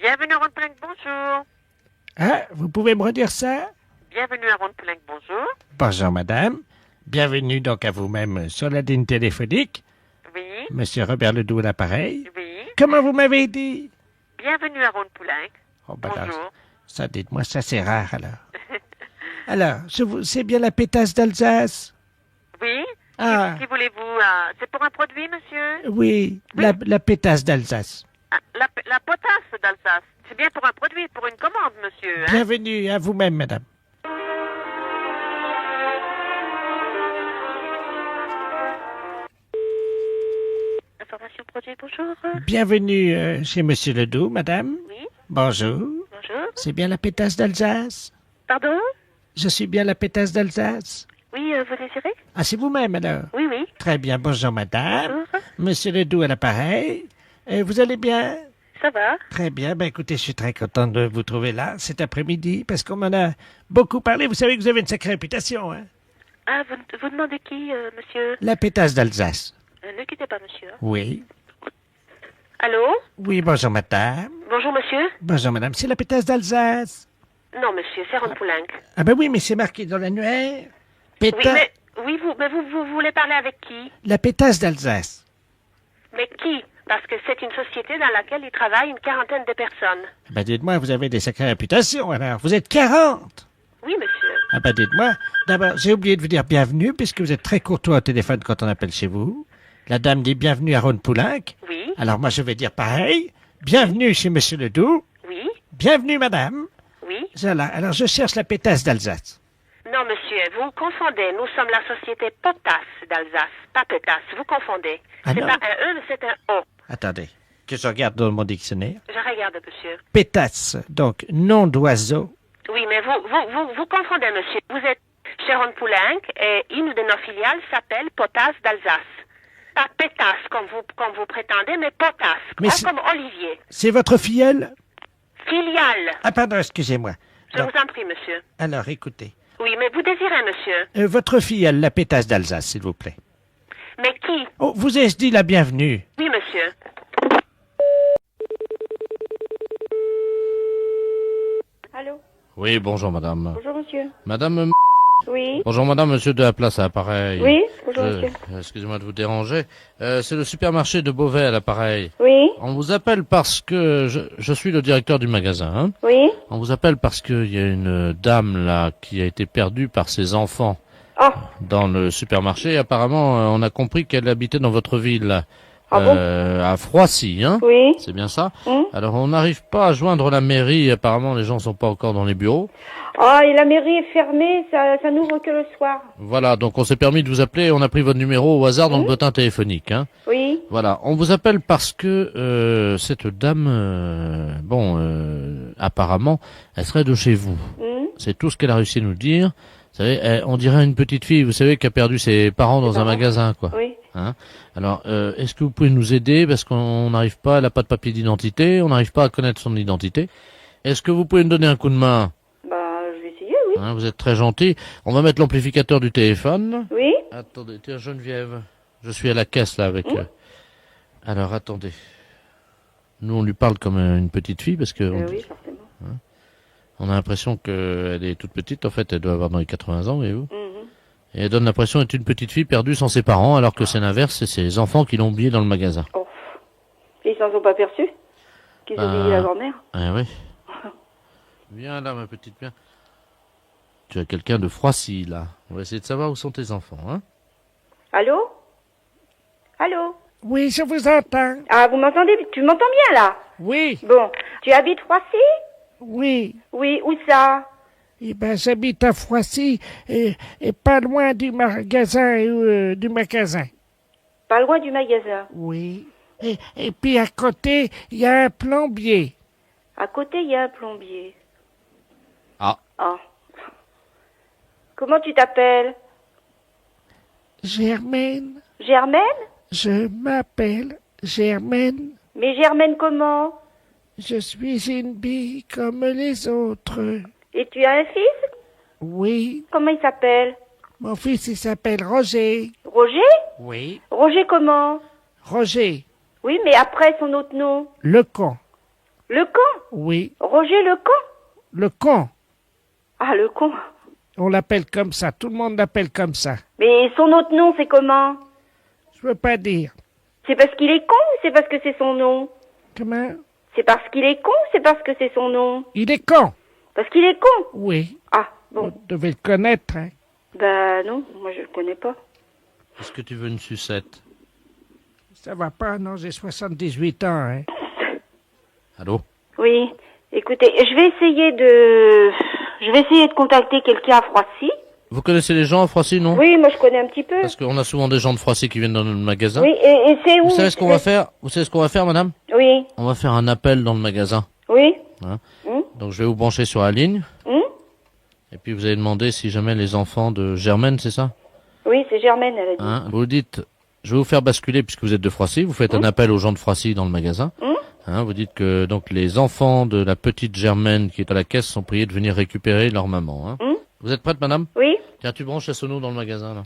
Bienvenue à Ronde-Poulenc, bonjour. Ah, vous pouvez me redire ça? Bienvenue à Ronde-Poulenc, bonjour. Bonjour madame. Bienvenue donc à vous-même sur la ligne téléphonique. Oui, Monsieur Robert Ledoux à l'appareil. oui. Comment vous m'avez dit? Bienvenue à Ronde-Poulenc. Oh, ben alors, Bonjour. ça, dites-moi, ça c'est rare alors. Alors, c'est bien la pétasse d'Alsace? Oui. Ah, Qui voulez-vous c'est pour un produit, monsieur? oui, la pétasse d'Alsace. Ah, la potasse d'Alsace. C'est bien pour un produit, pour une commande, monsieur. Hein? Bienvenue à vous-même, madame. Information produit, bonjour. Bienvenue chez Monsieur Ledoux, madame. Oui, Bonjour. bonjour. C'est bien la pétasse d'Alsace? Pardon? Je suis bien la pétasse d'Alsace? Oui, vous désirez? Ah, c'est vous-même alors? Oui, oui. Très bien, bonjour madame. Bonjour. Monsieur Ledoux à l'appareil. Vous allez bien? Ça va? Très bien, ben écoutez, je suis très content de vous trouver là cet après-midi parce qu'on m'en a beaucoup parlé. Vous savez que vous avez une sacrée réputation, hein? Ah, vous demandez qui, monsieur? La pétasse d'Alsace. Ne quittez pas, monsieur. Oui. Allô? Oui, bonjour madame. Bonjour, monsieur? Bonjour madame, c'est la pétasse d'Alsace. Non, monsieur, c'est Ronde-Poulenc. Ah ben oui, mais c'est marqué dans l'annuaire. Oui, Péta... mais vous voulez parler avec qui? La pétasse d'Alsace. Mais qui? Parce que c'est une société dans laquelle il travaille une quarantaine de personnes. Ben dites-moi, vous avez des sacrées réputations alors. Vous êtes 40. Oui, monsieur. Ah ben dites-moi, d'abord, j'ai oublié de vous dire bienvenue puisque vous êtes très courtois au téléphone quand on appelle chez vous. La dame dit bienvenue à Ronde-Poulenc. Oui, Alors moi je vais dire pareil. Bienvenue chez Monsieur Ledoux. oui, Bienvenue madame. oui. Voilà, alors je cherche la pétasse d'Alsace. Non, monsieur, vous confondez. Nous sommes la société Potasse d'Alsace, pas Pétasse. Vous confondez. Ah C'est non. pas un E, mais c'est un O. Attendez, que je regarde dans mon dictionnaire. Je regarde, monsieur. Pétasse, donc nom d'oiseau. Oui, mais vous confondez, monsieur. Vous êtes chez Ronde-Poulenc et une de nos filiales s'appelle Potasse d'Alsace. Pas Pétasse comme vous prétendez, mais Potasse, Mais comme Olivier. C'est votre filleule? Filiale. Ah pardon, excusez-moi. Je Donc, vous en prie, monsieur. alors écoutez. Oui, mais vous désirez, monsieur. Votre filleule, la pétasse d'Alsace, s'il vous plaît. Mais qui? Oh, vous ai-je dit la bienvenue? Oui, monsieur. Allô? Oui, bonjour madame. Bonjour monsieur. Madame... Oui. Bonjour madame, monsieur de la place à l'appareil. Oui, bonjour monsieur. Excusez-moi de vous déranger. C'est le supermarché de Beauvais à l'appareil. Oui. On vous appelle parce que... Je suis le directeur du magasin. Hein. Oui. On vous appelle parce qu'il y a une dame là qui a été perdue par ses enfants Oh. dans le supermarché. Apparemment, on a compris qu'elle habitait dans votre ville. Ah bon? À Froissy, hein. Oui. C'est bien ça? Hum. Alors on n'arrive pas à joindre la mairie. Apparemment, les gens sont pas encore dans les bureaux. Ah, et la mairie est fermée, ça n'ouvre que le soir. Voilà, donc on s'est permis de vous appeler, on a pris votre numéro au hasard dans le bottin téléphonique. Hein. Oui. Voilà, on vous appelle parce que cette dame, apparemment, elle serait de chez vous. Hum. C'est tout ce qu'elle a réussi à nous dire. Vous savez, on dirait une petite fille, vous savez, qui a perdu ses parents dans un magasin, quoi. Oui. Hein. Alors, est-ce que vous pouvez nous aider parce qu'on n'arrive pas, elle n'a pas de papier d'identité, on n'arrive pas à connaître son identité. Est-ce que vous pouvez nous donner un coup de main? Bah, je vais essayer, oui. Hein, vous êtes très gentil. On va mettre l'amplificateur du téléphone. Oui. Attendez, tiens Geneviève, je suis à la caisse là avec... Alors attendez. Nous on lui parle comme une petite fille parce que Oui, forcément. on a l'impression qu'elle est toute petite. En fait, elle doit avoir dans les 80 ans, voyez-vous. Mhm. Et elle donne l'impression d'être une petite fille perdue sans ses parents alors que c'est l'inverse, c'est ses enfants qui l'ont oubliée dans le magasin. Oh. Ils s'en sont pas perçus? Qu'ils ont oublié la grand-mère? Ah oui. Viens là ma petite, viens. Tu as quelqu'un de Froissy là. On va essayer de savoir où sont tes enfants, hein. Allô? Allô? Oui, je vous entends. Ah, vous m'entendez? Tu m'entends bien, là? Oui, Bon. Tu habites Roissy? oui. Oui, où ça? Eh ben, j'habite à Froissy et pas loin du magasin du magasin. Pas loin du magasin. Oui. Et puis à côté, il y a un plombier. À côté, il y a un plombier. Ah. Ah. Comment tu t'appelles? Germaine, Germaine? je m'appelle Germaine. Mais Germaine comment? Je suis une bille comme les autres. Et tu as un fils? Oui, Comment il s'appelle? mon fils il s'appelle Roger. Roger? Oui. Roger comment? Roger, Oui, mais après son autre nom. le con. Le con? Oui, Roger le con? le con. Ah, le con. On l'appelle comme ça, tout le monde l'appelle comme ça. Mais son autre nom, c'est comment? Je veux pas dire. C'est parce qu'il est con ou c'est parce que c'est son nom? Comment? C'est parce qu'il est con ou c'est parce que c'est son nom? Il est con. Parce qu'il est con? Oui, Ah, vous bon. devez le connaître, hein. Bah non, moi je le connais pas. Est-ce que tu veux une sucette? Ça va pas, non, j'ai 78 ans, hein. Allô? Oui, écoutez, je vais essayer de contacter quelqu'un à Froissy. Vous connaissez les gens à Froissy, non? Oui, moi je connais un petit peu. Parce qu'on a souvent des gens de Froissy qui viennent dans notre magasin. Oui, et c'est où? Vous savez ce qu'on va faire? Vous savez ce qu'on va faire, madame? Oui, On va faire un appel dans le magasin. oui. Hein. Hum, Donc je vais vous brancher sur la ligne. hum. Et puis vous allez demander si jamais les enfants de Germaine, c'est ça? Oui, c'est Germaine, elle a dit. Hein, vous dites, je vais vous faire basculer puisque vous êtes de Froissy. Vous faites un appel aux gens de Froissy dans le magasin. Hein, vous dites que donc les enfants de la petite Germaine qui est à la caisse sont priés de venir récupérer leur maman. Hein. Vous êtes prête, madame? Oui. Tiens, tu branches la sono dans le magasin là.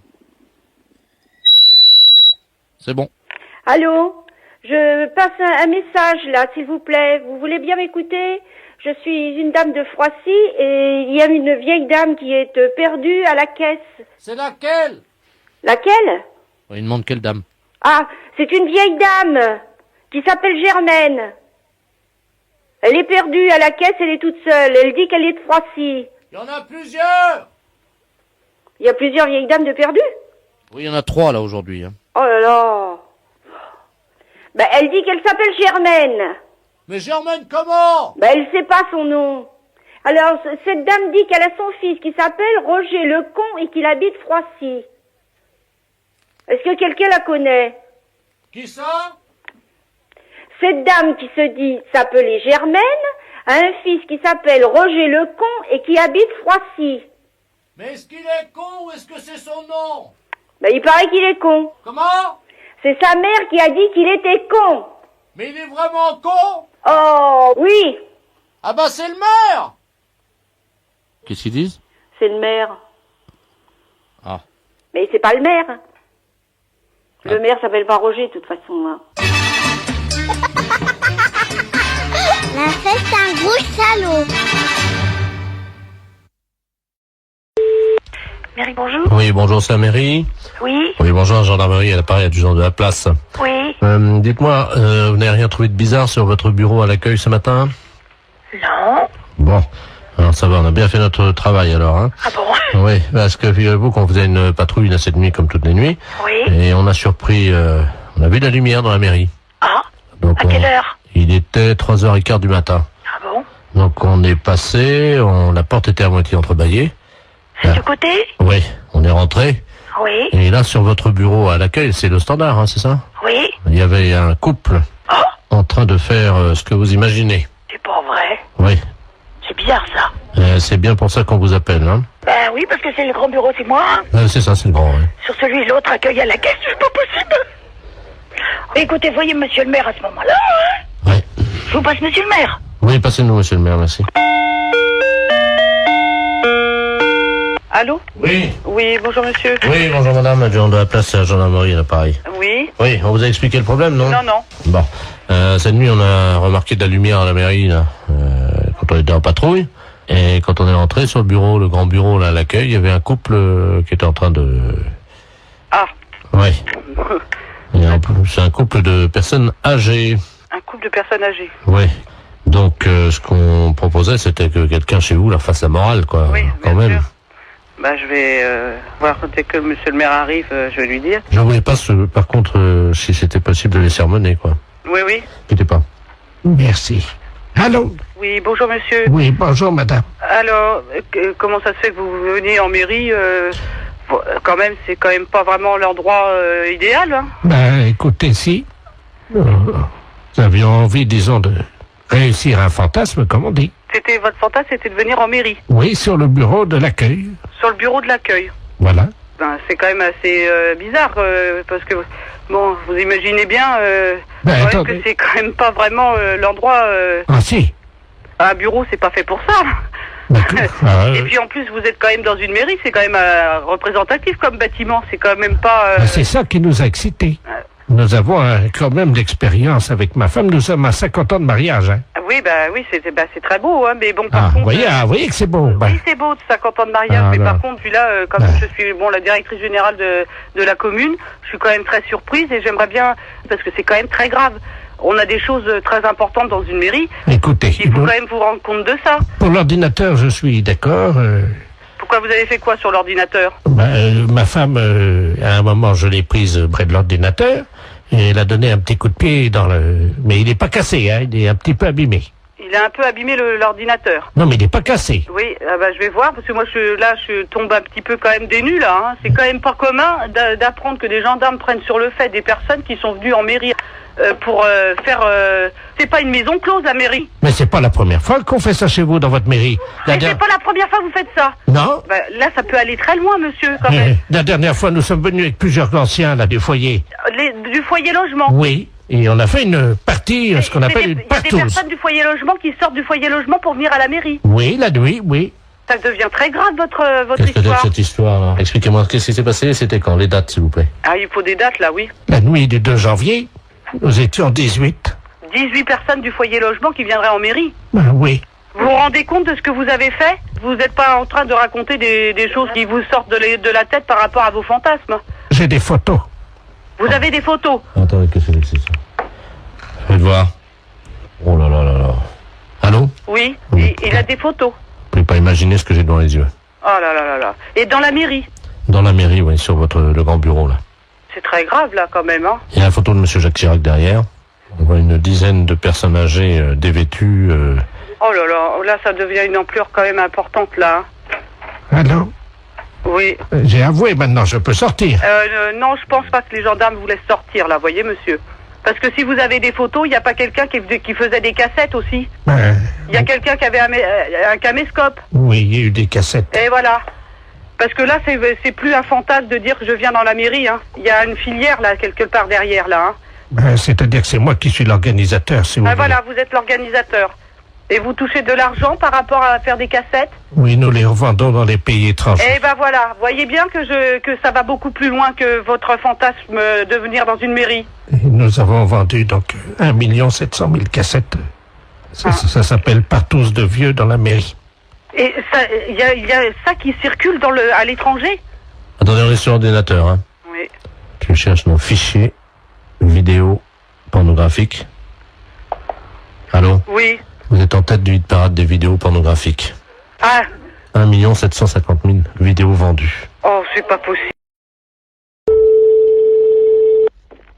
C'est bon. Allô? Je passe un message là, s'il vous plaît. Vous voulez bien m'écouter? Je suis une dame de Froissy et il y a une vieille dame qui est perdue à la caisse. C'est laquelle? Laquelle? Il demande quelle dame? Ah, c'est une vieille dame qui s'appelle Germaine. Elle est perdue à la caisse, elle est toute seule. Elle dit qu'elle est de Froissy. Il y en a plusieurs. Il y a plusieurs vieilles dames de perdues? Oui, il y en a 3 là aujourd'hui. Hein. Oh là là. Ben, elle dit qu'elle s'appelle Germaine. Mais Germaine, comment? Ben, elle sait pas son nom. Alors, cette dame dit qu'elle a son fils qui s'appelle Roger le con et qu'il habite Froissy. Est-ce que quelqu'un la connaît? Qui ça? Cette dame qui se dit s'appeler Germaine a un fils qui s'appelle Roger le con et qui habite Froissy. Mais est-ce qu'il est con ou est-ce que c'est son nom? Ben, il paraît qu'il est con. Comment? C'est sa mère qui a dit qu'il était con. Mais il est vraiment con? Oh, oui. Ah bah c'est le maire. Qu'est-ce qu'ils disent? C'est le maire. Ah. Mais c'est pas le maire. Le maire s'appelle pas Roger, de toute façon. Hein. La fête, c'est un gros salaud. Mary, bonjour. Oui, bonjour, c'est la mairie. Oui, Oui, bonjour, gendarmerie, à l'appareil adjudant de la place. oui. Dites-moi, vous n'avez rien trouvé de bizarre sur votre bureau à l'accueil ce matin? Non. Bon, alors ça va, on a bien fait notre travail alors, hein. Ah bon? Oui, parce que figurez-vous qu'on faisait une patrouille là, cette nuit comme toutes les nuits, Oui. et on a surpris, on a vu de la lumière dans la mairie. Ah, Donc à quelle heure? Il était 3h15 du matin. Ah bon? Donc on est passé, la porte était à moitié entrebâillée. C'est du côté? Oui, on est rentré. Oui. Et là, sur votre bureau à l'accueil, c'est le standard, hein, c'est ça? Oui. Il y avait un couple en train de faire ce que vous imaginez. C'est pas vrai. Oui. C'est bizarre ça. C'est bien pour ça qu'on vous appelle, hein. Ben oui, parce que c'est le grand bureau, c'est moi. C'est ça, c'est le grand, oui. Sur celui l'autre accueille à la caisse, c'est pas possible. Écoutez, voyez monsieur le maire à ce moment-là. Hein. Ouais. Je vous passe monsieur le maire. Oui, passez-nous, monsieur le maire, merci. Allô? Oui. Oui, bonjour monsieur. Oui, bonjour madame, adjoint de la place à la gendarmerie, à l'appareil. Oui? Oui, on vous a expliqué le problème, non? Non, non. Bon. Cette nuit, on a remarqué de la lumière à la mairie, là, quand on était en patrouille. Et quand on est rentré sur le bureau, le grand bureau, là, à l'accueil, il y avait un couple qui était en train de... Ah, Oui. C'est un couple de personnes âgées. un couple de personnes âgées. Oui. Donc, ce qu'on proposait, c'était que quelqu'un chez vous leur fasse la morale, quoi. Oui, quand bien même. sûr. Bah, je vais voir dès que monsieur le maire arrive, je vais lui dire. Je voulais pas, par contre, si c'était possible de les sermonner, quoi. Oui, oui. Quittez pas. Merci. Allô? Oui, bonjour monsieur. Oui, bonjour, madame. Alors, comment ça se fait que vous venez en mairie quand même, c'est quand même pas vraiment l'endroit idéal, hein. Ben, écoutez, si. Nous avions envie, disons, de réussir un fantasme, comme on dit. C'était votre fantasme, c'était de venir en mairie, Oui, sur le bureau de l'accueil. sur le bureau de l'accueil. Voilà. Ben, c'est quand même assez bizarre, parce que, bon, vous imaginez bien Ben, quand même attendez. que c'est quand même pas vraiment l'endroit... Ah, si. un bureau, c'est pas fait pour ça. D'accord. Ah, Et puis en plus, vous êtes quand même dans une mairie, c'est quand même représentatif comme bâtiment, c'est quand même pas... c'est ça qui nous a excités. Nous avons quand même d'expérience avec ma femme. Nous sommes à 50 ans de mariage. Hein. Oui, c'est très beau, hein, mais bon, par contre... Vous voyez que c'est beau. Oui, c'est beau, 50 ans de mariage, mais par contre, puis là, comme je suis la directrice générale de la commune, je suis quand même très surprise et j'aimerais bien, parce que c'est quand même très grave. On a des choses très importantes dans une mairie. Écoutez... Il faut quand même vous rendre compte de ça. Pour l'ordinateur, je suis d'accord. Pourquoi vous avez fait quoi sur l'ordinateur? Ma femme, à un moment, je l'ai prise près de l'ordinateur et elle a donné un petit coup de pied dans le... Mais il n'est pas cassé, hein, il est un petit peu abîmé. Il a un peu abîmé l'ordinateur. Non, mais il n'est pas cassé. Oui, je vais voir, parce que moi, je tombe un petit peu quand même des nues, là. Hein. C'est quand même pas commun d'apprendre que des gendarmes prennent sur le fait des personnes qui sont venues en mairie pour faire... C'est pas une maison close, la mairie. Mais c'est pas la première fois qu'on fait ça chez vous, dans votre mairie. Mais c'est pas la première fois que vous faites ça. Non. Là, ça peut aller très loin, monsieur, quand même. La dernière fois, nous sommes venus avec plusieurs anciens, là, du foyer. Du foyer logement. Oui. Et on a fait une partie, ce qu'on appelle une partouze. Il y a des personnes du foyer logement qui sortent du foyer logement pour venir à la mairie. Oui, la nuit, oui. Ça devient très grave, votre Qu'est-ce que histoire. c'est cette histoire, là? Expliquez-moi, qu'est-ce qui s'est passé? C'était quand? Les dates, s'il vous plaît. Ah, il faut des dates, là, oui. La nuit du 2 janvier, nous étions 18. 18 personnes du foyer logement qui viendraient en mairie. Oui. Vous vous rendez compte de ce que vous avez fait? Vous n'êtes pas en train de raconter des choses qui vous sortent de la tête par rapport à vos fantasmes. J'ai des photos. Vous avez des photos? Attendez, qu'est-ce que c'est ça? Faites voir. Oh là là là là. Allô? Oui, il a des photos. Vous pouvez pas imaginer ce que j'ai devant les yeux. Oh là là là là. Et dans la mairie? Dans la mairie, oui, sur le grand bureau, là. C'est très grave, là, quand même, hein. Il y a la photo de monsieur Jacques Chirac derrière. On voit une dizaine de personnes âgées, dévêtues. Oh là là, là, ça devient une ampleur quand même importante, là. Allô? Oui. J'ai avoué, maintenant, je peux sortir. Non, je pense pas que les gendarmes vous laissent sortir, là, voyez, monsieur. Parce que si vous avez des photos, il n'y a pas quelqu'un qui faisait des cassettes aussi. Il y a quelqu'un qui avait un caméscope. Oui, il y a eu des cassettes. Et voilà. Parce que là, c'est plus un fantasme de dire que je viens dans la mairie, hein. Il y a une filière, là, quelque part derrière, là, hein. C'est-à-dire que c'est moi qui suis l'organisateur, si vous voulez. Voilà, vous êtes l'organisateur. Et vous touchez de l'argent par rapport à faire des cassettes? Oui, nous les revendons dans les pays étrangers. Eh ben voilà, voyez bien que ça va beaucoup plus loin que votre fantasme de venir dans une mairie. Et nous avons vendu donc 1 700 000 cassettes. Ça s'appelle partouze de vieux dans la mairie. Et il y a ça qui circule à l'étranger? Attendez, on est sur l'ordinateur, hein. Oui. Je cherche nos fichiers vidéo pornographiques. Allô? Oui. Vous êtes en tête du hit parade des vidéos pornographiques. Ah. 1 750 000 vidéos vendues. Oh, c'est pas possible.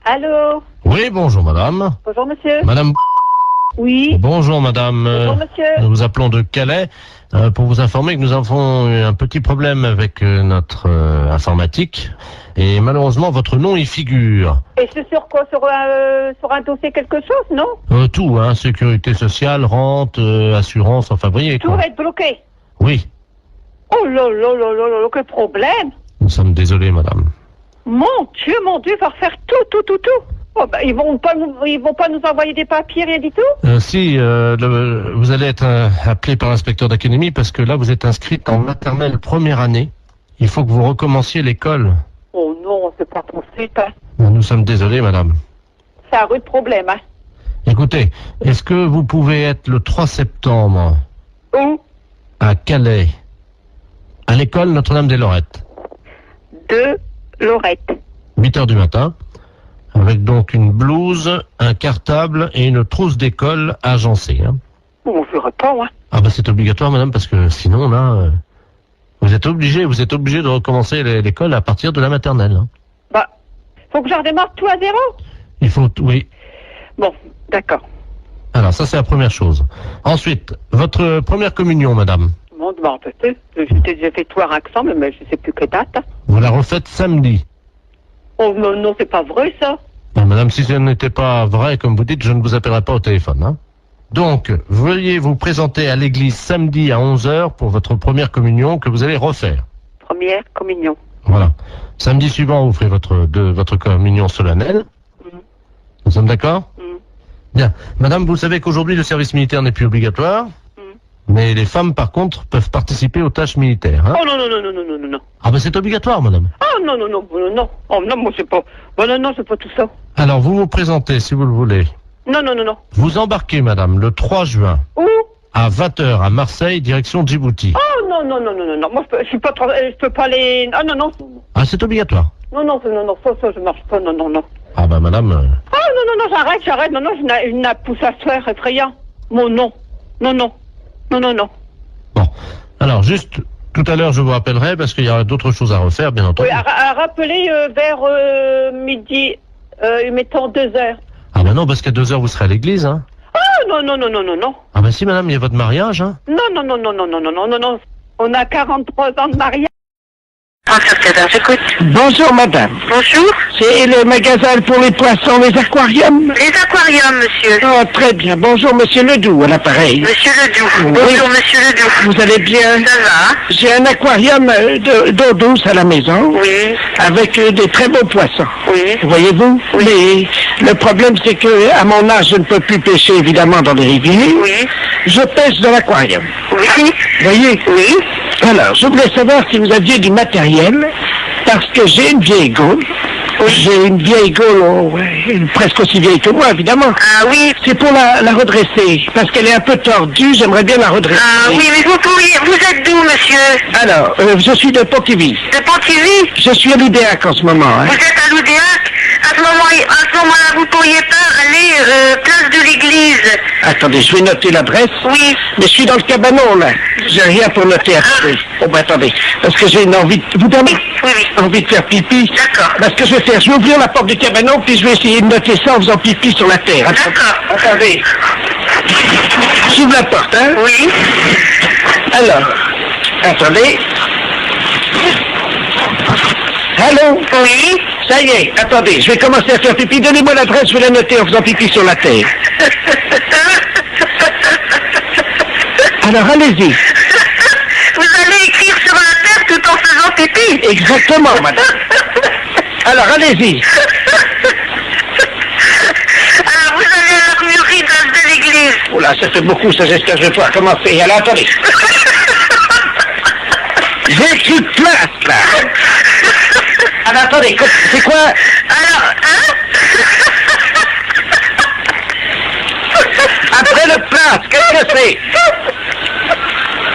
Allô? Oui, bonjour madame. Bonjour monsieur. Madame. Oui. Bonjour madame. Bonjour monsieur. Nous vous appelons de Calais pour vous informer que nous avons eu un petit problème avec notre informatique et malheureusement votre nom y figure. Et c'est sur quoi? Sur un dossier quelque chose, non? Tout, hein, sécurité sociale, rente, assurance, enfin vous voyez Tout quoi. va être bloqué. Oui. Oh là là là là là, quel problème. Nous sommes désolés madame. Mon Dieu, il va refaire tout. Oh, ils vont pas nous envoyer des papiers, rien du tout? Si, vous allez être appelé par l'inspecteur d'académie parce que là vous êtes inscrite en maternelle première année. Il faut que vous recommenciez l'école. Oh non, c'est pas possible, hein. Nous sommes désolés madame. C'est un rude problème, hein. Écoutez, est-ce que vous pouvez être le 3 septembre Où? à Calais, à l'école Notre-Dame-des-Lorettes, De Lorette. 8h du matin, avec donc une blouse, un cartable et une trousse d'école agencée. Hein. On verra pas, hein. Ah bah c'est obligatoire madame, parce que sinon là, vous êtes obligé de recommencer l'école à partir de la maternelle. Hein. Bah, faut que je redémarre tout à zéro? Il faut, oui. Bon, d'accord. Alors ça c'est la première chose. Ensuite, votre première communion madame. Bon, en fait, j'ai déjà fait tout à ensemble, mais je sais plus quelle date, hein. Vous la refaites samedi. Oh non, c'est pas vrai, ça. Non, madame, si ce n'était pas vrai, comme vous dites, je ne vous appellerai pas au téléphone. Hein. Donc, veuillez vous présenter à l'église samedi à 11h pour votre première communion que vous allez refaire. Première communion. Voilà. Samedi suivant, vous ferez votre communion solennelle. Nous sommes d'accord? Bien. Madame, vous savez qu'aujourd'hui, le service militaire n'est plus obligatoire. Mais les femmes, par contre, peuvent participer aux tâches militaires. Hein. Oh non, non, non, non, non, non, non, non. Ah ben c'est obligatoire, madame. Oh non, non, non, non, non. Oh non, moi c'est pas... Bon, non, non, c'est pas tout ça. Alors, vous vous présentez, si vous le voulez. Non, non, non, non. Vous embarquez, madame, le 3 juin, Où? à 20h à Marseille, direction Djibouti. Oh non, non, non, non, non, non. Moi je suis pas... Je peux pas aller... Ah non, non. Ah, c'est obligatoire. Non, non, non, non, ça, je marche pas, non, non, non. Ah ben, madame... Oh non, non, non, j'arrête, non, non, je n'ai pousse à se faire effrayant. Mon non. Non, non. Non, non, non. Bon, alors, juste, tout à l'heure, je vous rappellerai, parce qu'il y aura d'autres choses à refaire, bien entendu. Oui, à rappeler vers midi, mettons 2h. Ah ben non, parce qu'à 2h, vous serez à l'église, hein. Oh non, non, non, non, non, non. Ah ben si, madame, il y a votre mariage, hein. Non, non, non, non, non, non, non, non, non, non. On a 43 ans de mariage. J'écoute. Bonjour madame. Bonjour. C'est le magasin pour les poissons, les aquariums? Les aquariums, monsieur. Oh, très bien. Bonjour monsieur Ledoux à l'appareil. Monsieur Ledoux. Oui. Bonjour, monsieur Ledoux. Vous allez bien? Ça va? J'ai un aquarium d'eau douce à la maison. Oui. Avec des très beaux poissons. Oui. Voyez-vous? Mais le problème c'est que à mon âge je ne peux plus pêcher évidemment dans les rivières. Oui. Je pêche dans l'aquarium. Oui. Voyez? Oui. Alors, je voulais savoir si vous aviez du matériel, parce que j'ai une vieille gaule. J'ai une vieille gaule, presque aussi vieille que moi, évidemment. Ah oui. C'est pour la redresser, parce qu'elle est un peu tordue, j'aimerais bien la redresser. Ah oui, mais vous êtes d'où, monsieur? Alors, je suis de Pontivy. De Pontivy? Je suis à l'Oudéac en ce moment. Hein. Vous êtes à l'Oudéac? À ce moment-là, vous pourriez pas aller place de l'église. Attendez, je vais noter l'adresse. Oui. Mais je suis dans le cabanon, là. J'ai rien pour noter. Attendez. Oh, ben attendez. Parce que j'ai une envie... Vous avez envie de faire pipi? D'accord. Parce que je vais faire... Je vais ouvrir la porte du cabanon, puis je vais essayer de noter ça en faisant pipi sur la terre. D'accord. Attendez. J'ouvre la porte, hein? Oui. Alors. Attendez. Allô? Oui. Ça y est, attendez, je vais commencer à faire pipi. Donnez-moi l'adresse, je vais la noter en faisant pipi sur la terre. Alors, allez-y. Vous allez écrire sur la terre tout en faisant pipi? Exactement, madame. Alors, allez-y. Alors, vous allez à l'armurerie de l'église. Oh là, ça fait beaucoup, ça, j'espère que je vais pouvoir commencer. Alors, attendez. J'ai écrit place, là. Alors, attendez, c'est quoi? Alors, hein? Après le place, qu'est-ce que c'est?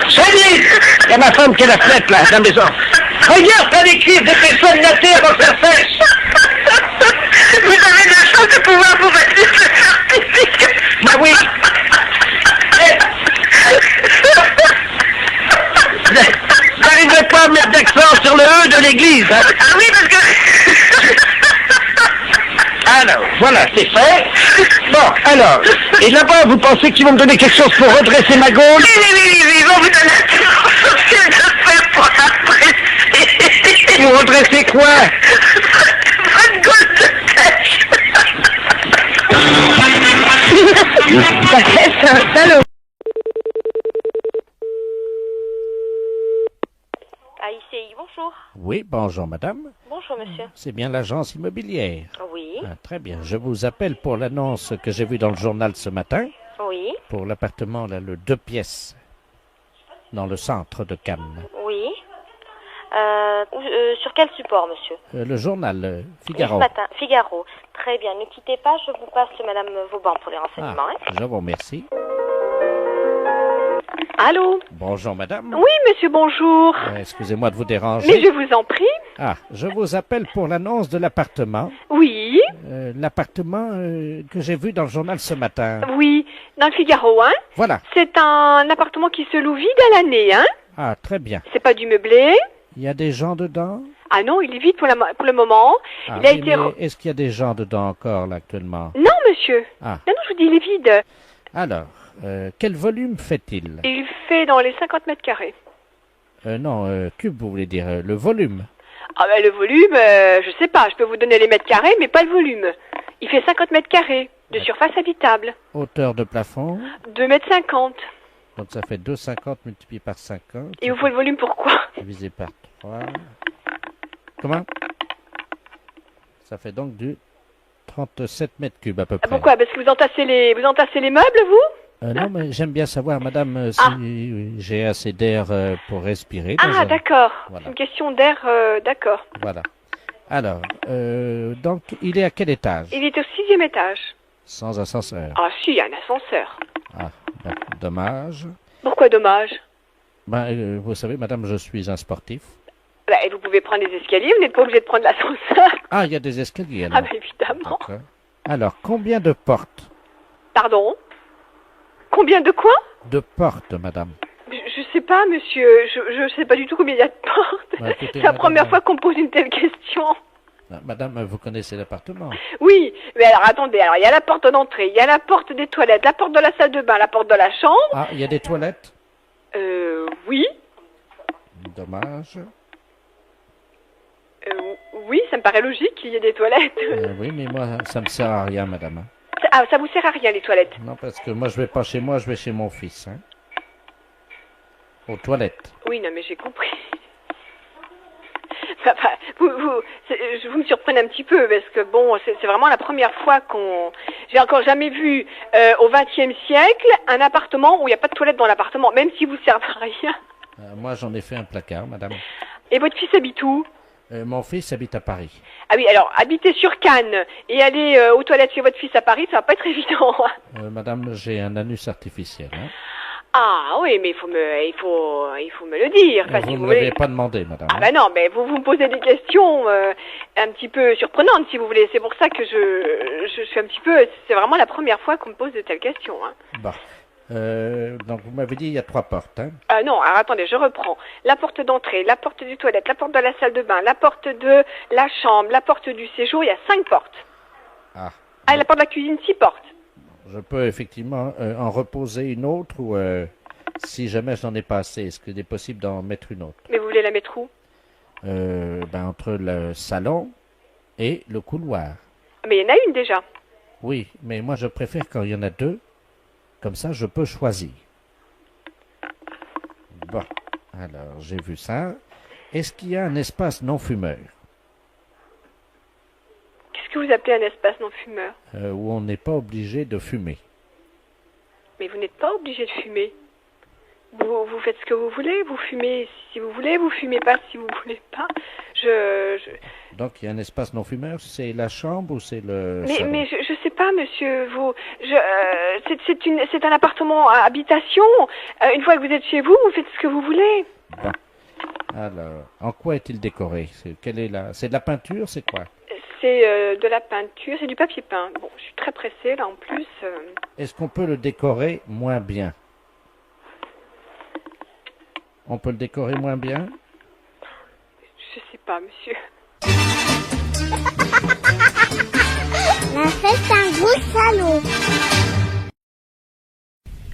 Salut! Il y a ma femme qui est la fenêtre, là, dans la maison. Regarde, t'as écrit des personnes notées avant que ça sèche. Vous avez de la chance de pouvoir vous mettre sur le pipi. Bah oui. J'arriverai pas à mettre d'accent sur le E de l'église, hein. Ah oui, parce que... Alors, voilà, c'est fait. Bon, alors, et là-bas, vous pensez qu'ils vont me donner quelque chose pour redresser ma gaule? Oui, ils vont vous donner un de faire pour apprécier. Pour redresser quoi? Votre gaule de tête. Ça fait ça, salaud. ICI, bonjour. Oui, bonjour madame. Bonjour, monsieur. C'est bien l'agence immobilière. Oui. Ah, très bien. Je vous appelle pour l'annonce que j'ai vue dans le journal ce matin. Oui. Pour l'appartement, là, le 2 pièces. Dans le centre de Cannes. Oui. Sur quel support, monsieur? Le journal Figaro. Ce matin, Figaro. Très bien. Ne quittez pas, je vous passe madame Vauban pour les renseignements. Je vous remercie. Allô? Bonjour madame. Oui, monsieur, bonjour. Excusez-moi de vous déranger. Mais je vous en prie. Ah, je vous appelle pour l'annonce de l'appartement. Oui. L'appartement que j'ai vu dans le journal ce matin. Oui, dans le Figaro, hein? Voilà. C'est un appartement qui se loue vide à l'année, hein? Ah, très bien. C'est pas du meublé? Il y a des gens dedans? Ah non, il est vide pour le moment. Ah, il a oui, été... mais est-ce qu'il y a des gens dedans encore, là, actuellement? Non, monsieur. Ah. Non, je vous dis, il est vide. Alors, quel volume fait-il? Il fait dans les 50 mètres carrés. Non, cube, vous voulez dire, le volume. Ah ben le volume, je sais pas, je peux vous donner les mètres carrés, mais pas le volume. Il fait 50 mètres carrés de surface habitable. Hauteur de plafond? 2,50 mètres. Donc ça fait 2,50 multiplié par 50. Et vous faut le volume pourquoi? Divisé par 3. Comment? Ça fait donc du 37 mètres cubes à peu près. Pourquoi? Parce que vous entassez les meubles, vous? Non, mais j'aime bien savoir, madame, si j'ai assez d'air pour respirer. Ah, d'accord. Voilà. C'est une question d'air, d'accord. Voilà. Alors, donc, il est à quel étage? Il est au 6e étage. Sans ascenseur. Ah, si, il y a un ascenseur. Ah, ben, dommage. Pourquoi dommage? Ben, vous savez, madame, je suis un sportif. Bah, vous pouvez prendre les escaliers, vous n'êtes pas obligé de prendre l'ascenseur. Ah, il y a des escaliers, alors. Ah, bah, évidemment. D'accord. Alors, combien de portes? Pardon? Combien de quoi? De portes, madame. Je sais pas, monsieur. Je sais pas du tout combien il y a de portes. Bah, écoutez, C'est la madame, première fois qu'on me pose une telle question. Madame, vous connaissez l'appartement? Oui, mais alors attendez, alors il y a la porte d'entrée, il y a la porte des toilettes, la porte de la salle de bain, la porte de la chambre. Ah, il y a des toilettes? Oui. Dommage. Oui, ça me paraît logique qu'il y ait des toilettes. Oui, mais moi, ça me sert à rien, madame. Hein. Ah, ça vous sert à rien, les toilettes? Non, parce que moi, je vais pas chez moi, je vais chez mon fils. Hein. Aux toilettes. Oui, non, mais j'ai compris. Enfin, vous me surprenez un petit peu, parce que bon, c'est vraiment la première fois j'ai encore jamais vu au XXe siècle un appartement où il n'y a pas de toilette dans l'appartement, même si vous servez à rien. Moi, j'en ai fait un placard, madame. Et votre fils habite où? Mon fils habite à Paris. Ah oui, alors, habiter sur Cannes et aller aux toilettes chez votre fils à Paris, ça va pas être évident. Madame, j'ai un anus artificiel. Hein. Ah oui, mais il faut me le dire. Enfin, vous si ne vous l'avez voulez. pas demandé, madame. Ah bah non, mais vous me posez des questions un petit peu surprenantes, si vous voulez. C'est pour ça que je suis un petit peu... C'est vraiment la première fois qu'on me pose de telles questions. Hein. Bon. Donc, vous m'avez dit il y a 3 portes. Hein. Non, alors attendez, je reprends. La porte d'entrée, la porte du toilette, la porte de la salle de bain, la porte de la chambre, la porte du séjour, il y a 5 portes. Ah. Ah, et la porte de la cuisine, 6 portes. Je peux effectivement en reposer une autre ou si jamais je n'en ai pas assez, est-ce qu'il est possible d'en mettre une autre? Mais vous voulez la mettre où? Entre le salon et le couloir. Mais il y en a une déjà. Oui, mais moi je préfère quand il y en a 2. Comme ça, je peux choisir. Bon, alors j'ai vu ça. Est-ce qu'il y a un espace non-fumeur? Qu'est-ce que vous appelez un espace non-fumeur? Où on n'est pas obligé de fumer. Mais vous n'êtes pas obligé de fumer. Vous faites ce que vous voulez, vous fumez si vous voulez, vous fumez pas si vous voulez pas. Donc il y a un espace non-fumeur, c'est la chambre ou c'est le salon? Mais je sais pas, monsieur. C'est un appartement à habitation. Une fois que vous êtes chez vous, vous faites ce que vous voulez. Bon. Alors, en quoi est-il décoré? C'est de la peinture, c'est quoi? C'est de la peinture, c'est du papier peint. Bon, je suis très pressée là en plus. Est-ce qu'on peut le décorer moins bien? On peut le décorer moins bien? Je sais pas, monsieur. La fête un gros salaud.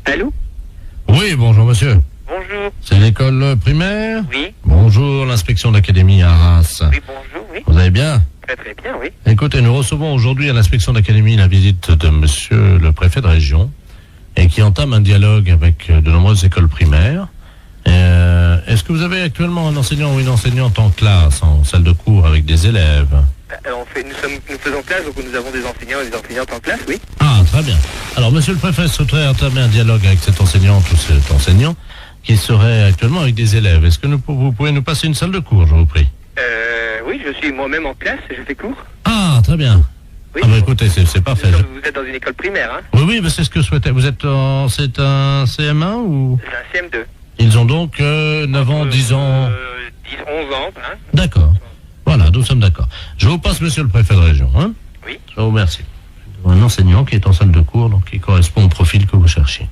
Allô? Oui, bonjour monsieur. Bonjour. C'est l'école primaire? Oui. Bonjour, l'inspection d'académie à Arras. Oui, bonjour, oui. Vous allez bien? Très très bien, oui. Écoutez, nous recevons aujourd'hui à l'inspection d'académie la visite de monsieur le préfet de région et qui entame un dialogue avec de nombreuses écoles primaires. Est-ce que vous avez actuellement un enseignant ou une enseignante en classe, en salle de cours avec des élèves? Nous faisons classe, donc nous avons des enseignants et des enseignantes en classe, oui. Ah, très bien. Alors, monsieur le préfet souhaiterait entamer un dialogue avec cette enseignante ou cet enseignant qui serait actuellement avec des élèves. Est-ce que vous pouvez nous passer une salle de cours, je vous prie? Oui, je suis moi-même en classe, je fais cours. Ah, très bien. Oui. Ah bah écoutez, c'est parfait. Vous êtes dans une école primaire, hein? Oui, mais c'est ce que je souhaitais. C'est un CM1 ou? C'est un CM2. Ils ont donc 9 ans, 10 ans... 10, 11 ans, hein? D'accord. Voilà, nous sommes d'accord. Je vous passe monsieur le préfet de région, hein? Oui. Je vous remercie. Un enseignant qui est en salle de cours, donc qui correspond au profil que vous cherchez.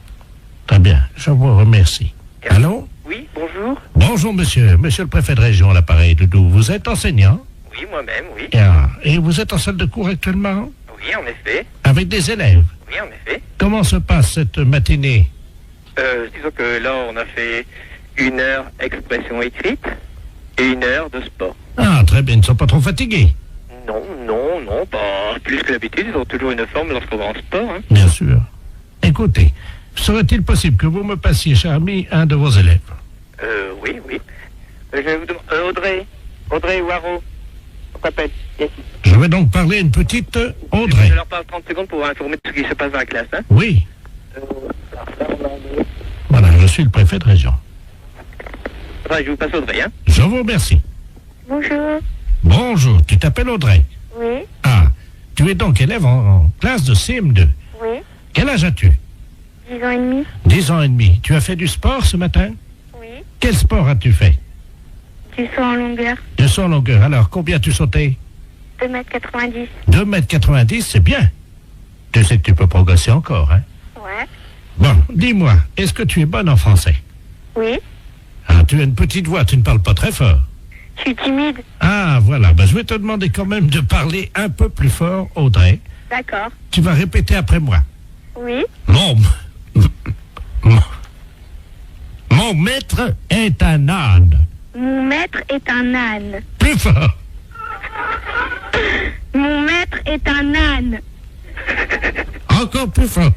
Très bien, je vous remercie. Allô? Oui, bonjour. Bonjour monsieur, monsieur le préfet de région à l'appareil, Doudou. Vous êtes enseignant? Oui, moi-même, oui. Et vous êtes en salle de cours actuellement? Oui, en effet. Avec des élèves? Oui, en effet. Comment se passe cette matinée? Disons que là, on a fait 1 heure expression écrite et 1 heure de sport. Ah, très bien, ils ne sont pas trop fatigués? Non, pas plus que d'habitude. Ils ont toujours une forme lorsqu'on va en sport. Hein. Bien sûr. Écoutez, serait-il possible que vous me passiez, cher ami, un de vos élèves? Oui. Je vais vous demander... Audrey Waro. On t'appelle. Yes. Je vais donc parler à une petite Audrey. Je leur parle 30 secondes pour vous informer de ce qui se passe dans la classe. Hein. Oui. suis le préfet de région. Enfin, je vous passe Audrey, hein. Je vous remercie. Bonjour. Bonjour, tu t'appelles Audrey. Oui. Ah, tu es donc élève en classe de CM2. Oui. Quel âge as-tu? 10 ans et demi. 10 ans et demi. Tu as fait du sport ce matin? Oui. Quel sport as-tu fait? Du saut en longueur. Du saut en longueur. Alors, combien as-tu sauté? 2,90 m. 2,90 m, c'est bien. Tu sais que tu peux progresser encore, hein? Ouais. Bon, dis-moi, est-ce que tu es bonne en français? Oui. Ah, tu as une petite voix, tu ne parles pas très fort. Je suis timide. Ah, voilà. Ben, je vais te demander quand même de parler un peu plus fort, Audrey. D'accord. Tu vas répéter après moi. Oui. Mon maître est un âne. Mon maître est un âne. Plus fort. Mon maître est un âne. Encore plus fort.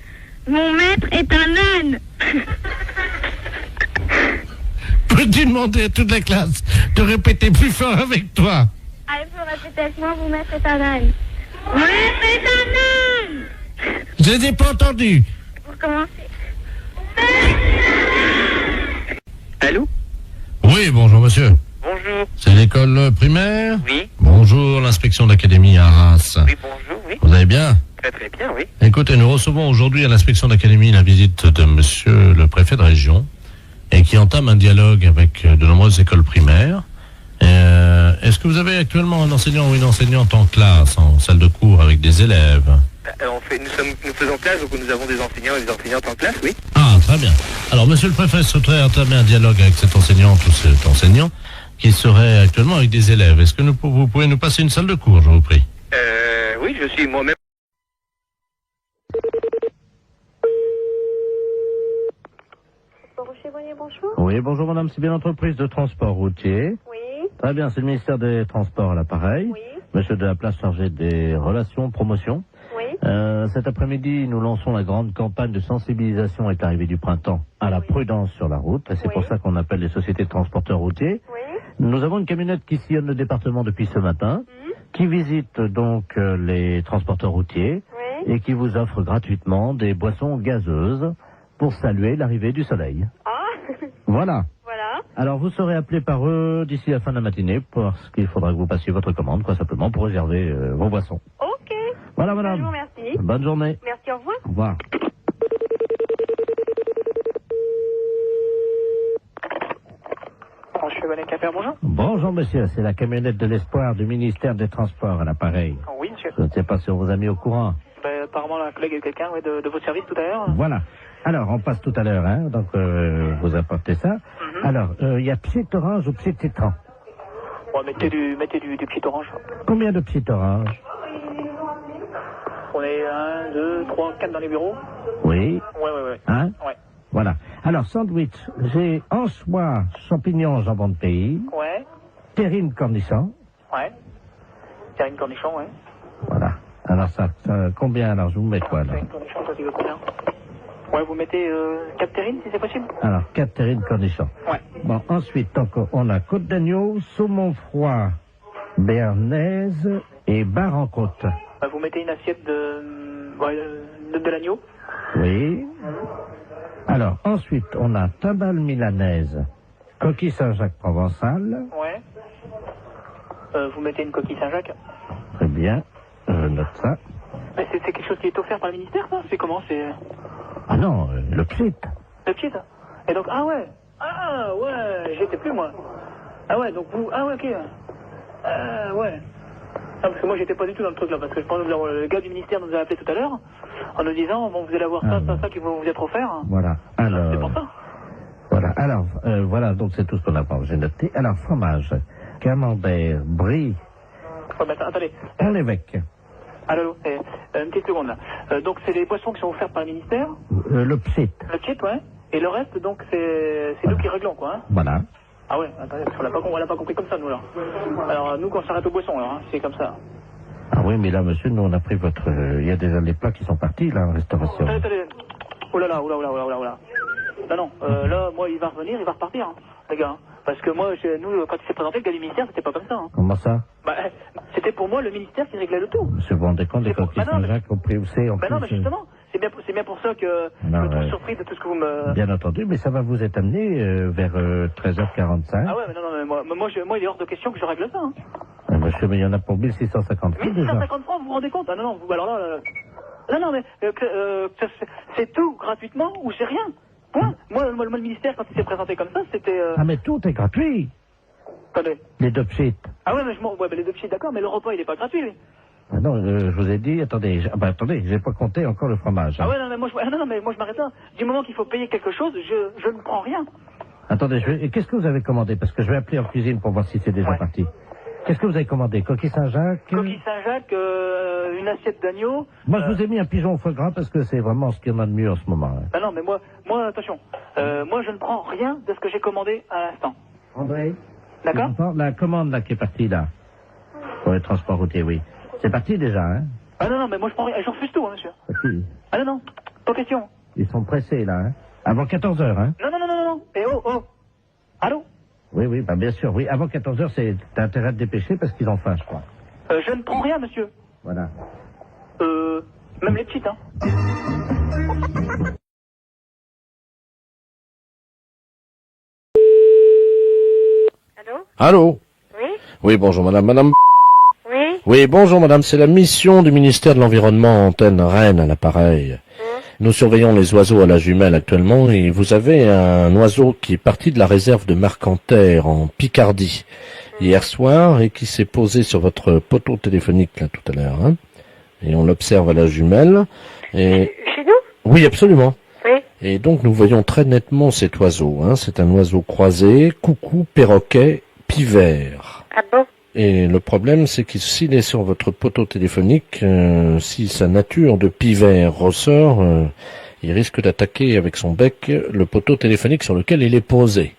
Mon maître est un âne. Peux-tu demander à toute la classe de répéter plus fort avec toi? Ah, il faut répéter avec moi, mon maître est un âne. Mon maître est un âne. Je n'ai pas entendu. Pour commencer. Allô? Oui, bonjour monsieur. Bonjour. C'est l'école primaire? Oui. Bonjour, l'inspection d'académie à Arras. Oui, bonjour, oui. Vous allez bien? Très très bien, oui. Écoutez, nous recevons aujourd'hui à l'inspection d'académie la visite de monsieur le préfet de région et qui entame un dialogue avec de nombreuses écoles primaires. Est-ce que vous avez actuellement un enseignant ou une enseignante en classe, en salle de cours avec des élèves? Nous faisons classe, donc nous avons des enseignants et des enseignantes en classe, oui. Ah, très bien. Alors, monsieur le préfet souhaiterait entamer un dialogue avec cette enseignante ou cet enseignant qui serait actuellement avec des élèves. Est-ce que vous pouvez nous passer une salle de cours, je vous prie? Oui, je suis moi-même. Bonjour. Oui, bonjour madame, c'est bien l'entreprise de transport routier. Oui. Très bien, c'est le ministère des Transports à l'appareil. Oui. Monsieur de la place chargé des relations, promotion. Oui. Cet après-midi, nous lançons la grande campagne de sensibilisation avec l'arrivée du printemps à la prudence sur la route. Et c'est pour ça qu'on appelle les sociétés de transporteurs routiers. Oui. Nous avons une camionnette qui sillonne le département depuis ce matin, qui visite donc les transporteurs routiers et qui vous offre gratuitement des boissons gazeuses pour saluer l'arrivée du soleil. Ah. Voilà. Voilà. Alors, vous serez appelé par eux d'ici la fin de la matinée parce qu'il faudra que vous passiez votre commande, quoi, simplement, pour réserver vos boissons. Ok. Voilà, madame. Je vous remercie. Bonne journée. Merci, au revoir. Au revoir. Bonjour. Bonjour, monsieur. C'est la camionnette de l'espoir du ministère des Transports à l'appareil. Oui, monsieur. Je ne sais pas si on vous a mis au courant. Apparemment, la collègue est quelqu'un de votre service tout à l'heure. Voilà. Alors, on passe tout à l'heure, hein. Donc, vous apportez ça. Alors, il y a pied orange ou pied tétran? Bon, mettez du pied orange. Combien de pieds orange? On est 1, 2, 3, 4 dans les bureaux. Oui. Ouais. Hein? Ouais. Voilà. Alors, sandwich, j'ai anchois, champignons, jambon de pays. Ouais. Terrine cornichon. Ouais. Terrine cornichon, ouais. Voilà. Alors, ça combien? Alors, je vous mets quoi, là? Terrine cornichon, ça, tu veux combien? Ouais, vous mettez 4 terrines, si c'est possible. Alors, 4 terrines cornichons. Ouais. Bon, ensuite, donc, on a côte d'agneau, saumon froid, béarnaise et bar en côte. Vous mettez une assiette de l'agneau. Oui. Alors, ensuite, on a tabale milanaise, coquille Saint-Jacques provençal. Ouais. Vous mettez une coquille Saint-Jacques. Très bien, je note ça. Mais c'est quelque chose qui est offert par le ministère, ça? C'est comment? C'est... Ah non, le pchit. Le pchit. Et donc, ah ouais, j'étais plus, moi. Ah ouais, donc vous, ah ouais, ok. Ouais. Ah, parce que moi, j'étais pas du tout dans le truc, là, parce que je pense que le gars du ministère nous a appelé tout à l'heure, en nous disant, bon, vous allez avoir ça qui va vous être offert. Voilà, alors... C'est pour ça. Voilà, alors, voilà, donc c'est tout ce qu'on a pas, j'ai noté. Alors, fromage, camembert, brie... Ouais, mais attendez. On l'évêque. Allô, une petite seconde, là. Donc, c'est les boissons qui sont offertes par le ministère. Le pchit. Le pchit, ouais. Et le reste, donc, c'est nous qui réglons, quoi, hein. Voilà. Ah ouais, attendez, parce qu'on l'a pas compris comme ça, nous, là. Alors, nous, quand on s'arrête aux boissons, alors, hein, c'est comme ça. Ah oui, mais là, monsieur, nous, on a pris votre... Il y a déjà les plats qui sont partis, là, en restauration. Attendez. Oh là là. Non, là, moi, il va revenir, il va repartir, hein, les gars. Hein. Parce que moi, nous, quand il s'est présenté, le gars du ministère, c'était pas comme ça. Hein. Comment ça? Bah, c'était pour moi le ministère qui réglait le tout. Monsieur, vous vous rendez compte des coquilles Saint-Jacques au prix où c'est, en plus... non, mais justement, c'est c'est bien pour ça que je me trouve surpris de tout ce que vous me... Bien entendu, mais ça va vous être amené vers 13h45. Ah ouais, mais non, mais moi, il est hors de question que je règle ça. Hein. Monsieur, mais il y en a pour 1650 francs déjà. 1650 francs, vous vous rendez compte? Ah non, vous, alors là... Non, mais c'est tout gratuitement ou c'est rien. Hein? Moi, le ministère, quand il s'est présenté comme ça, c'était... Ah, mais tout est gratuit. Attendez. Les deux pchits. Ah ouais, mais les deux pchits, d'accord, mais le repas, il est pas gratuit, lui. Ah non, je vous ai dit, attendez, j'ai pas compté encore le fromage. Hein. Ah ouais, non, mais moi, je m'arrête là. Du moment qu'il faut payer quelque chose, je ne prends rien. Attendez, qu'est-ce que vous avez commandé? Parce que je vais appeler en cuisine pour voir si c'est déjà parti. Qu'est-ce que vous avez commandé? Coquille Saint-Jacques? Coquille Saint-Jacques, une assiette d'agneau. Moi, je vous ai mis un pigeon au foie gras parce que c'est vraiment ce qu'il y en a de mieux en ce moment. Hein. Ah non, mais moi, attention. Moi, je ne prends rien de ce que j'ai commandé à l'instant. André? D'accord? La commande, là, qui est partie, là. Pour le transport routier, oui. C'est parti, déjà, hein? Ah non, mais moi, je prends rien. Je refuse tout, hein, monsieur. Parti. Ah non, pas question. Ils sont pressés, là, hein? Avant 14h, hein? Non. Eh oh. Allô? Oui, bien sûr, oui. Avant 14h, t'as intérêt à te dépêcher parce qu'ils ont faim, je crois. Je ne prends rien, monsieur. Voilà. Même les petites, hein. Allô? Oui? Oui, bonjour madame. Madame... Oui? Oui, bonjour madame. C'est la mission du ministère de l'Environnement, antenne Rennes à l'appareil. Nous surveillons les oiseaux à la jumelle actuellement et vous avez un oiseau qui est parti de la réserve de Marcanterre en Picardie hier soir et qui s'est posé sur votre poteau téléphonique là tout à l'heure. Hein, et on l'observe à la jumelle. Et... Chez nous? Oui, absolument. Oui. Et donc nous voyons très nettement cet oiseau. Hein. C'est un oiseau croisé, coucou, perroquet, pivert. Ah bon? Et le problème, c'est que s'il est sur votre poteau téléphonique, si sa nature de pivert ressort, il risque d'attaquer avec son bec le poteau téléphonique sur lequel il est posé.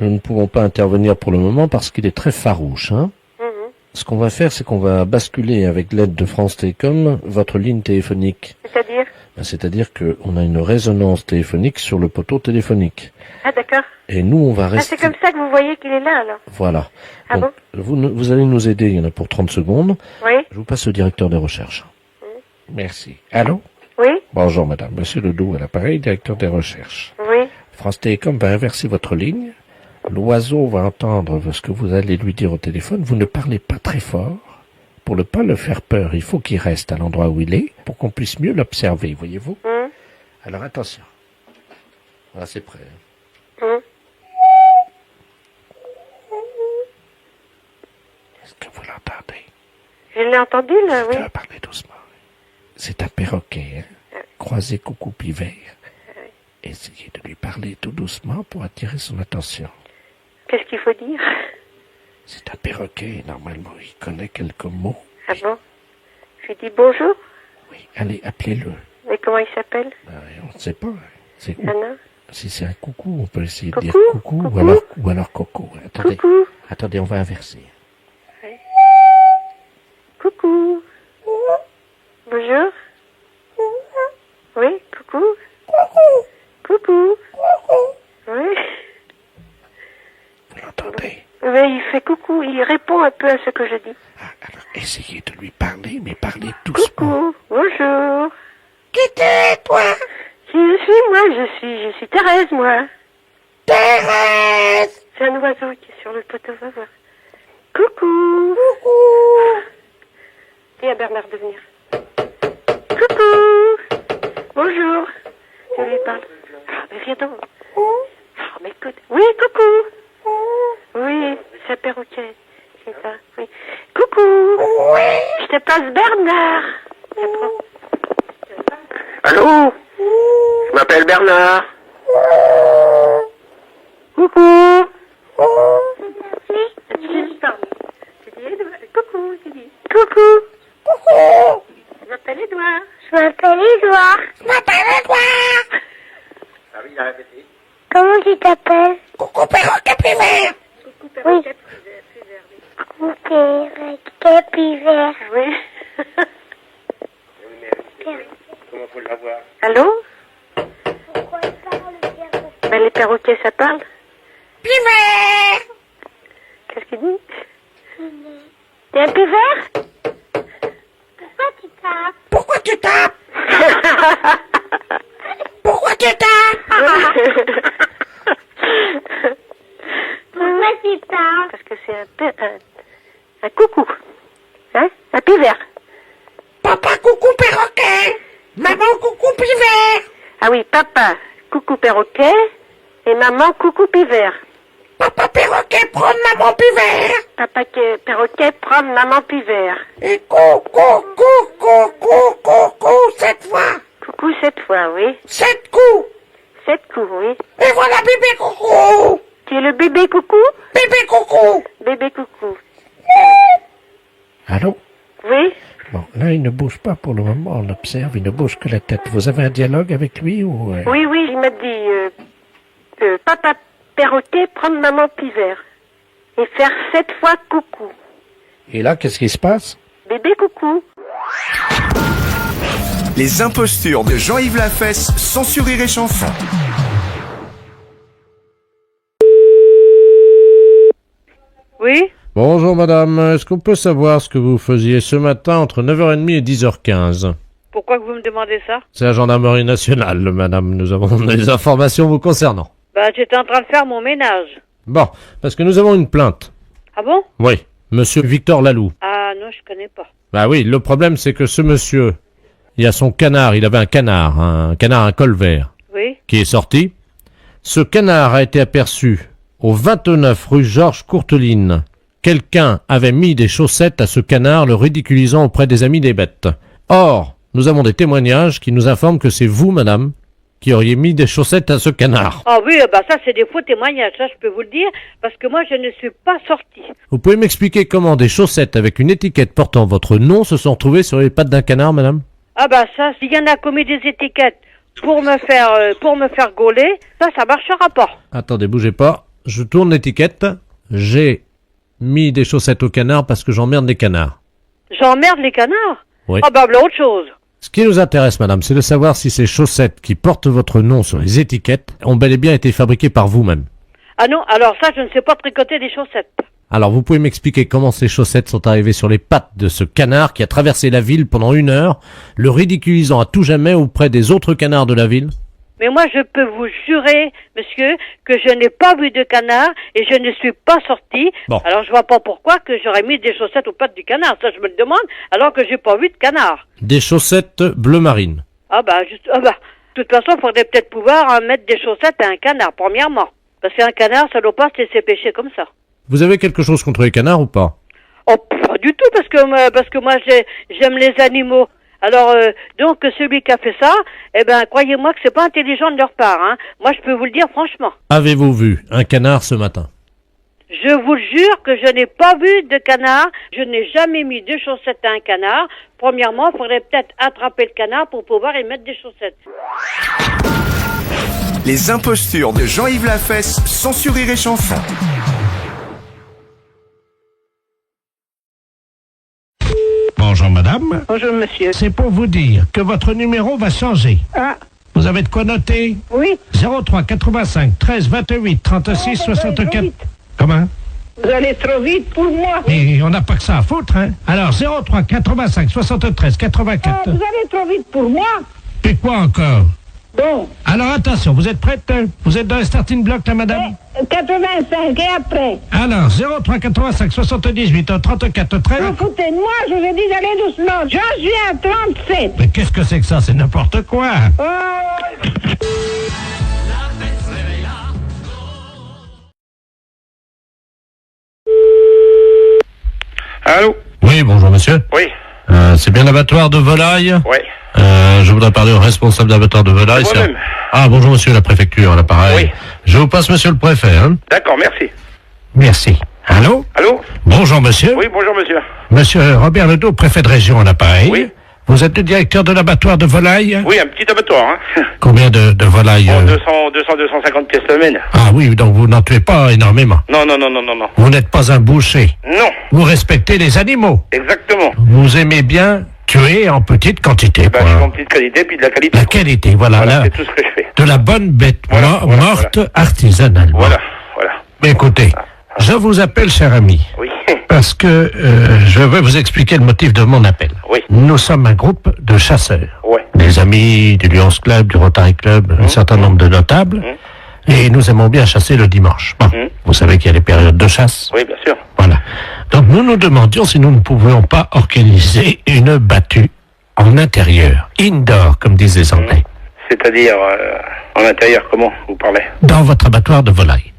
Nous ne pouvons pas intervenir pour le moment parce qu'il est très farouche. Hein. Ce qu'on va faire, c'est qu'on va basculer avec l'aide de France Télécom votre ligne téléphonique. C'est-à-dire? C'est-à-dire qu'on a une résonance téléphonique sur le poteau téléphonique. Ah d'accord. Et nous, on va rester... Ah, c'est comme ça que vous voyez qu'il est là, alors? Voilà. Ah donc, bon? vous allez nous aider, il y en a pour 30 secondes. Oui. Je vous passe au directeur des recherches. Merci. Allô? Oui. Bonjour madame, monsieur Ledoux à l'appareil, directeur des recherches. Oui. France Télécom va inverser votre ligne. L'oiseau va entendre ce que vous allez lui dire au téléphone. Vous ne parlez pas très fort. Pour ne pas le faire peur, il faut qu'il reste à l'endroit où il est pour qu'on puisse mieux l'observer, voyez-vous? Alors attention. Voilà, c'est prêt. Est-ce que vous l'entendez? Je l'ai entendu, là, oui. Je vais parler doucement. C'est un perroquet, hein? Croisé coucou pivert. Essayez de lui parler tout doucement pour attirer son attention. Qu'est-ce qu'il faut dire? C'est un perroquet, normalement, il connaît quelques mots. Ah bon? Je lui dis bonjour? Oui, allez, appelez-le. Mais comment il s'appelle? On ne sait pas. C'est Ah non? Si c'est un coucou, on peut essayer Coucou, de dire coucou, ou alors coco. Attendez, coucou. Attendez, on va inverser. Oui. Coucou. Bonjour. Oui, coucou. Coucou. Oui. Vous l'entendez? Oui, il fait coucou, il répond un peu à ce que je dis. Alors, essayez de lui parler, mais parlez doucement. Coucou, bonjour. Qui t'es, toi? Qui je suis, moi? Je suis Thérèse, moi. Thérèse! C'est un oiseau qui est sur le poteau, va voir. Coucou. Coucou. Dis à Bernard de venir. Coucou. Bonjour. Je lui parle. Ah, mais viens donc. Ah, mais écoute. Oui, coucou. Oui, c'est un perroquet. C'est ça, oui. Coucou. Oui. Je te passe Bernard. Allô? Je m'appelle Bernard. Coucou. Tu dis coucou, tu dis. Coucou. Coucou. Je m'appelle Edouard. Je m'appelle Edouard. Je m'appelle Edouard. Ah oui, il a répété. Comment tu t'appelles? Coucou perroquet pivert. Coucou perroquet pivert. Coucou perroquet pivert. Oui. Comment faut l'avoir? Allô? Pourquoi il parle le perroquet? Ben, les perroquets, ça parle? Pivert. Qu'est-ce qu'il dit? T'es un pivert? Pourquoi tu tapes? Pourquoi tu tapes? Pourquoi tu tapes? Pourquoi tu tapes? Parce que c'est un coucou. Hein? Un pivert. Papa coucou perroquet, maman coucou pivert. Ah oui, papa, coucou perroquet, et maman, coucou pivert. Papa perroquet prendre maman pivert. Papa perroquet prendre maman pivert. Et coucou, cette fois. Coucou 7 fois, oui. 7 coups. 7 coups, oui. Et voilà bébé coucou. Tu es le bébé coucou? Bébé coucou. Bébé coucou. Allô? Oui? Bon, là, il ne bouge pas pour le moment, on l'observe, il ne bouge que la tête. Vous avez un dialogue avec lui ou... Oui, il m'a dit, papa perroquet prendre maman pivert. Et faire 7 fois coucou. Et là, qu'est-ce qui se passe? Bébé coucou. Les impostures de Jean-Yves Lafesse, sans sourire et chanson. Oui? Bonjour madame, est-ce qu'on peut savoir ce que vous faisiez ce matin entre 9h30 et 10h15? Pourquoi que vous me demandez ça? C'est la gendarmerie nationale, madame, nous avons des informations vous concernant. Bah, j'étais en train de faire mon ménage. Bon, parce que nous avons une plainte. Ah bon? Oui, monsieur Victor Laloux. Ah non, je connais pas. Bah oui, le problème c'est que ce monsieur, il a son canard, il avait un canard à col vert. Oui. Qui est sorti. Ce canard a été aperçu au 29 rue Georges Courteline. Quelqu'un avait mis des chaussettes à ce canard, le ridiculisant auprès des amis des bêtes. Or, nous avons des témoignages qui nous informent que c'est vous, madame, qui auriez mis des chaussettes à ce canard. Ah oui, bah ça c'est des faux témoignages, ça je peux vous le dire, parce que moi je ne suis pas sortie. Vous pouvez m'expliquer comment des chaussettes avec une étiquette portant votre nom se sont retrouvées sur les pattes d'un canard, madame? Ah bah ça, s'il y en a commis des étiquettes pour me faire gauler, ça marchera pas. Attendez, bougez pas. Je tourne l'étiquette. J'ai mis des chaussettes au canard parce que j'emmerde les canards. J'emmerde les canards? Oui. Ah bah autre chose. Ce qui nous intéresse, madame, c'est de savoir si ces chaussettes qui portent votre nom sur les étiquettes ont bel et bien été fabriquées par vous-même. Ah non, alors ça, je ne sais pas tricoter des chaussettes. Alors, vous pouvez m'expliquer comment ces chaussettes sont arrivées sur les pattes de ce canard qui a traversé la ville pendant 1 heure, le ridiculisant à tout jamais auprès des autres canards de la ville? Mais moi, je peux vous jurer, monsieur, que je n'ai pas vu de canard et je ne suis pas sortie. Bon. Alors, je vois pas pourquoi que j'aurais mis des chaussettes aux pattes du canard. Ça, je me le demande, alors que j'ai pas vu de canard. Des chaussettes bleu marine. De toute façon, il faudrait peut-être pouvoir mettre des chaussettes à un canard, premièrement. Parce qu'un canard, ça doit pas se laisser pêcher comme ça. Vous avez quelque chose contre les canards ou pas? Oh, pas du tout, parce que moi, j'aime les animaux. Alors, donc, celui qui a fait ça, croyez-moi que c'est pas intelligent de leur part, hein. Moi, je peux vous le dire franchement. Avez-vous vu un canard ce matin? Je vous jure que je n'ai pas vu de canard. Je n'ai jamais mis de chaussettes à un canard. Premièrement, il faudrait peut-être attraper le canard pour pouvoir y mettre des chaussettes. Les impostures de Jean-Yves Lafesse, sans sourire et chanson. Bonjour madame. Bonjour monsieur. C'est pour vous dire que votre numéro va changer. Ah, Vous avez de quoi noter? oui. 03 85 13 28 36 64. Comment? Vous allez trop vite pour moi. Mais on n'a pas que ça à foutre, hein? Alors 03 85 73 84. Vous allez trop vite pour moi. Et quoi encore? Bon. Alors attention, vous êtes prête? Vous êtes dans le starting block là, madame? 85 et après. Alors 03 85 78 34 13. Écoutez, moi, je vous ai dit d'aller doucement. Je suis à 37. Mais qu'est-ce que c'est que ça? C'est n'importe quoi. Allô? Oui, bonjour monsieur. Oui. C'est bien l'abattoir de volaille? Oui. Je voudrais parler au responsable d'abattoir de volaille. C'est moi-même. Ah, bonjour monsieur la préfecture, à l'appareil. Oui. Je vous passe monsieur le préfet, hein. D'accord, merci. Merci. Allô? Allô? Bonjour monsieur. Oui, bonjour monsieur. Monsieur Robert Ledoux, préfet de région à l'appareil. Oui. Vous êtes le directeur de l'abattoir de volaille? Oui, un petit abattoir, hein. Combien de volailles? 250 pièces semaine. Ah oui, donc vous n'en tuez pas énormément. Non. Vous n'êtes pas un boucher. Non. Vous respectez les animaux. Exactement. Vous aimez bien tuer en petite quantité. Je suis en petite qualité, puis de la qualité. La qualité, voilà. C'est tout ce que je fais. De la bonne bête morte artisanalement. Voilà. Mais écoutez, je vous appelle, cher ami. Oui. Parce que je vais vous expliquer le motif de mon appel. Oui. Nous sommes un groupe de chasseurs. Ouais. Des amis du Lions Club, du Rotary Club, un certain nombre de notables. Et nous aimons bien chasser le dimanche. Bon, vous savez qu'il y a les périodes de chasse. Oui, bien sûr. Voilà. Donc nous nous demandions si nous ne pouvions pas organiser une battue en intérieur, indoor, comme disent les Anglais. C'est-à-dire, en intérieur, comment vous parlez? Dans votre abattoir de volailles.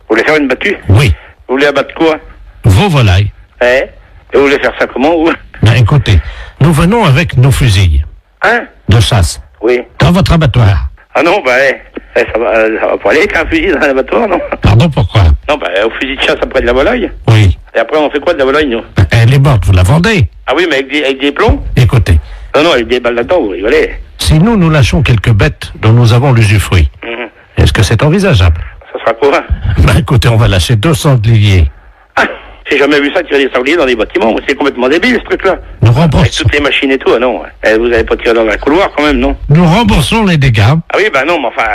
Vous voulez faire une battue? Oui. Vous voulez abattre quoi? Vos volailles. Et vous voulez faire ça comment, vous? Ben, écoutez, nous venons avec nos fusils. Hein? De chasse. Oui. Dans votre abattoir. Ah non, ça va pas aller avec un fusil dans l'abattoir, non? Pardon, pourquoi? Non, au fusil de chasse après de la volaille. Oui. Et après, on fait quoi de la volaille, nous? Elle est morte, vous la vendez? Ah oui, mais avec des plombs? Écoutez. Non, avec des balles là-dedans, vous rigolez. Si nous lâchons quelques bêtes dont nous avons l'usufruit, est-ce que c'est envisageable? Ça sera quoi? Ben, écoutez, on va lâcher 2 sangliers. Ah, j'ai jamais vu ça, tirer des sangliers dans des bâtiments. C'est complètement débile, ce truc-là. Nous remboursons. Avec toutes les machines et tout, non. Vous n'allez pas tirer dans un couloir, quand même, non? Nous remboursons les dégâts. Ah oui, non, mais enfin,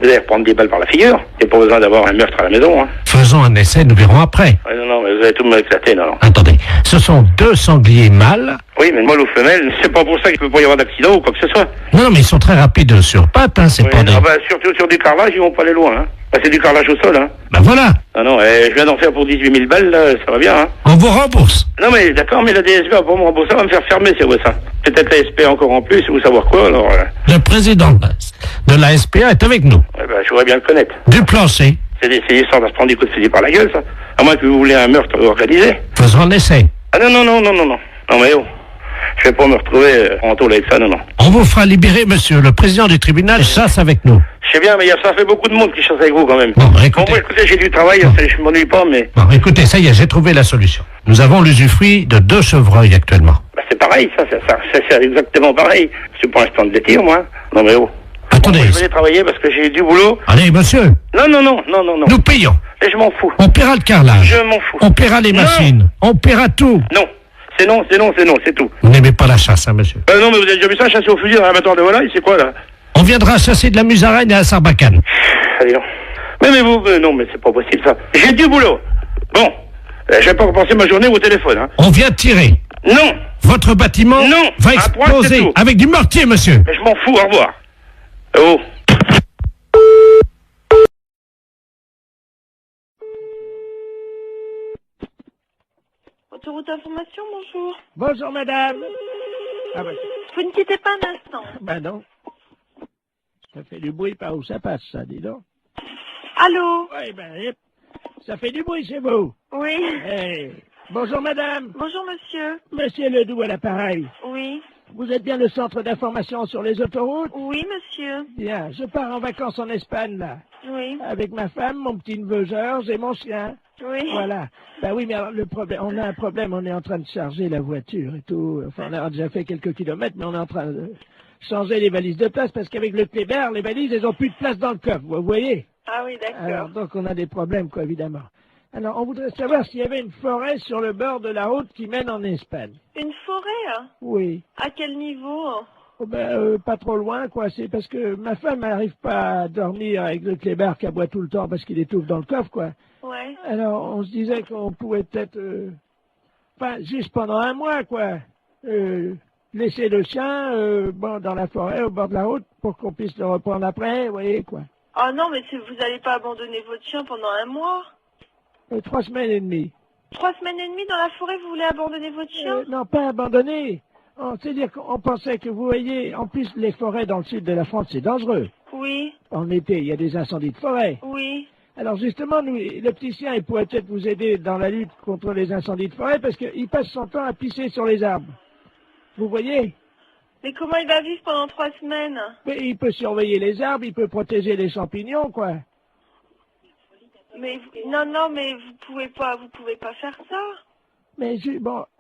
vous allez reprendre des balles par la figure. Il n'y a pas besoin d'avoir un meurtre à la maison, hein. Faisons un essai, nous verrons après. Non, mais vous allez tout me éclater, non. Attendez, ce sont 2 sangliers mâles. Oui, mais mâle ou femelle, c'est pas pour ça qu'il ne peut pas y avoir d'accident ou quoi que ce soit. Non, mais ils sont très rapides sur pattes, hein, c'est Oui, pas des... surtout sur du carrelage, ils vont pas aller loin, hein. C'est du carrelage au sol, hein. Ben voilà. Ah non, je viens d'en faire pour 18 000 balles, là, ça va bien, hein. On vous rembourse. Non, mais d'accord, mais la DSP va pas me rembourser, va me faire fermer, c'est vrai ça. Peut-être la SP encore en plus, ou savoir quoi, alors... Le président de la SPA est avec nous. Je voudrais bien le connaître. Du plancher. C'est d'essayer sans se prendre des coups de fusil par la gueule, ça. À moins que vous voulez un meurtre organisé. Faisons un essai. Ah non. Non, mais je vais pas me retrouver en tôle avec ça, non. On vous fera libérer, monsieur. Le président du tribunal chasse avec nous. Je sais bien, mais ça fait beaucoup de monde qui chasse avec vous, quand même. Bon, écoutez. Bon, écoutez, j'ai du travail, je m'ennuie pas, mais... Bon, écoutez, ça y est, j'ai trouvé la solution. Nous avons l'usufruit de 2 chevreuils actuellement. C'est pareil, ça, c'est exactement pareil. C'est pour l'instant de les tirs, moi. Non, mais Attendez. Je vais aller travailler parce que j'ai du boulot. Allez, monsieur. Non. Nous payons. Et je m'en fous. On paiera le carrelage. Je m'en fous. On paiera les machines. On paiera tout. Non. C'est non, c'est tout. Vous n'aimez pas la chasse, hein, monsieur? Non, mais vous avez déjà vu ça, chasser au fusil dans l'abattoir de volaille, c'est quoi, là? On viendra chasser de la musaraigne à Sarbacane. Allez, non. Mais vous, non, mais c'est pas possible, ça. J'ai du boulot. Bon. Je vais pas repenser ma journée au téléphone, hein. On vient tirer. Non. Votre bâtiment va exploser avec du mortier, monsieur. Je m'en fous, au revoir. Oh. Autoroute information, bonjour. Bonjour, madame. Ah ben, Vous ne quittez pas un instant. ben non. Ça fait du bruit par où ça passe, ça, dis donc. Allô? Oui, ça fait du bruit chez vous. Oui. Hey. Bonjour, madame. Bonjour, monsieur. Monsieur Ledoux à l'appareil. Oui. Vous êtes bien le centre d'information sur les autoroutes? Oui, monsieur. Bien, je pars en vacances en Espagne, là. Oui. Avec ma femme, mon petit-neveu Georges et mon chien. Oui. Voilà. Ben oui, mais alors le problème, on a un problème, on est en train de charger la voiture et tout. Enfin, on a déjà fait quelques kilomètres, mais on est en train de changer les valises de place parce qu'avec le Kléber, les valises, elles ont plus de place dans le coffre, vous voyez? Ah oui, d'accord. Alors, donc on a des problèmes, quoi, évidemment. Alors, on voudrait savoir s'il y avait une forêt sur le bord de la route qui mène en Espagne. Une forêt, hein? Oui. À quel niveau? Oh pas trop loin, quoi. C'est parce que ma femme n'arrive pas à dormir avec le Kléber qui aboie tout le temps parce qu'il étouffe dans le coffre, quoi. Ouais. Alors, on se disait qu'on pouvait peut-être, juste pendant un mois, quoi, laisser le chien, dans la forêt, au bord de la route, pour qu'on puisse le reprendre après, vous voyez, quoi. Oh non, mais vous n'allez pas abandonner votre chien pendant un mois? 3 semaines et demie. 3 semaines et demie dans la forêt, vous voulez abandonner votre chien? Non, pas abandonner. C'est-à-dire qu'on pensait que, vous voyez, en plus, les forêts dans le sud de la France, c'est dangereux. Oui. En été, il y a des incendies de forêt. Oui. Alors justement, nous, le petit chien, il pourrait peut-être vous aider dans la lutte contre les incendies de forêt parce qu'il passe son temps à pisser sur les arbres. Vous voyez? Mais comment il va vivre pendant 3 semaines? Mais il peut surveiller les arbres, il peut protéger les champignons, quoi. Mais non, mais vous pouvez pas faire ça. Mais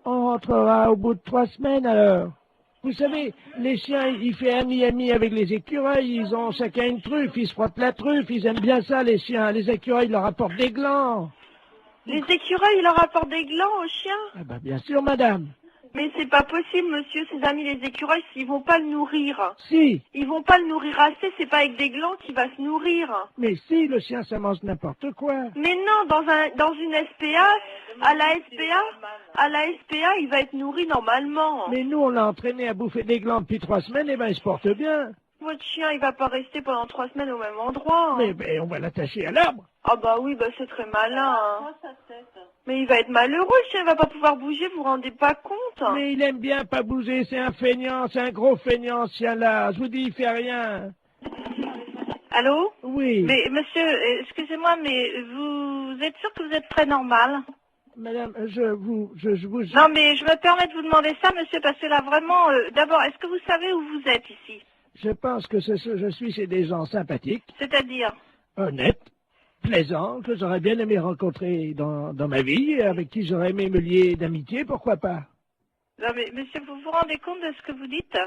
on rentrera au bout de 3 semaines alors. Vous savez, les chiens, ils font ami avec les écureuils, ils ont chacun une truffe, ils se frottent la truffe, ils aiment bien ça, les chiens. Les écureuils leur apportent des glands. Les écureuils, ils leur apportent des glands aux chiens? Ah ben bien sûr, madame. Mais c'est pas possible, monsieur, ses amis les écureuils, ils vont pas le nourrir. Si. Ils vont pas le nourrir assez, c'est pas avec des glands qu'il va se nourrir. Mais si, le chien, ça mange n'importe quoi. Mais non, dans une SPA, à la SPA, il va être nourri normalement. Mais nous, on l'a entraîné à bouffer des glands depuis 3 semaines, et ben il se porte bien. Votre chien, il va pas rester pendant 3 semaines au même endroit. Mais on va l'attacher à l'arbre. Ah bah oui, bah c'est très malin. Hein. Mais il va être malheureux, le chien, il va pas pouvoir bouger, vous vous rendez pas compte? Mais il aime bien pas bouger, c'est un feignant, c'est un gros feignant, ce chien-là. Je vous dis, il fait rien. Allô? Oui. Mais monsieur, excusez-moi, mais vous êtes sûr que vous êtes très normal? Madame, je vous... Non, mais je me permets de vous demander ça, monsieur, parce que là, vraiment, d'abord, est-ce que vous savez où vous êtes ici? Je pense que je suis chez des gens sympathiques. C'est-à-dire? Honnêtes, plaisants, que j'aurais bien aimé rencontrer dans ma vie, avec qui j'aurais aimé me lier d'amitié, pourquoi pas? Non, mais monsieur, vous vous rendez compte de ce que vous dites?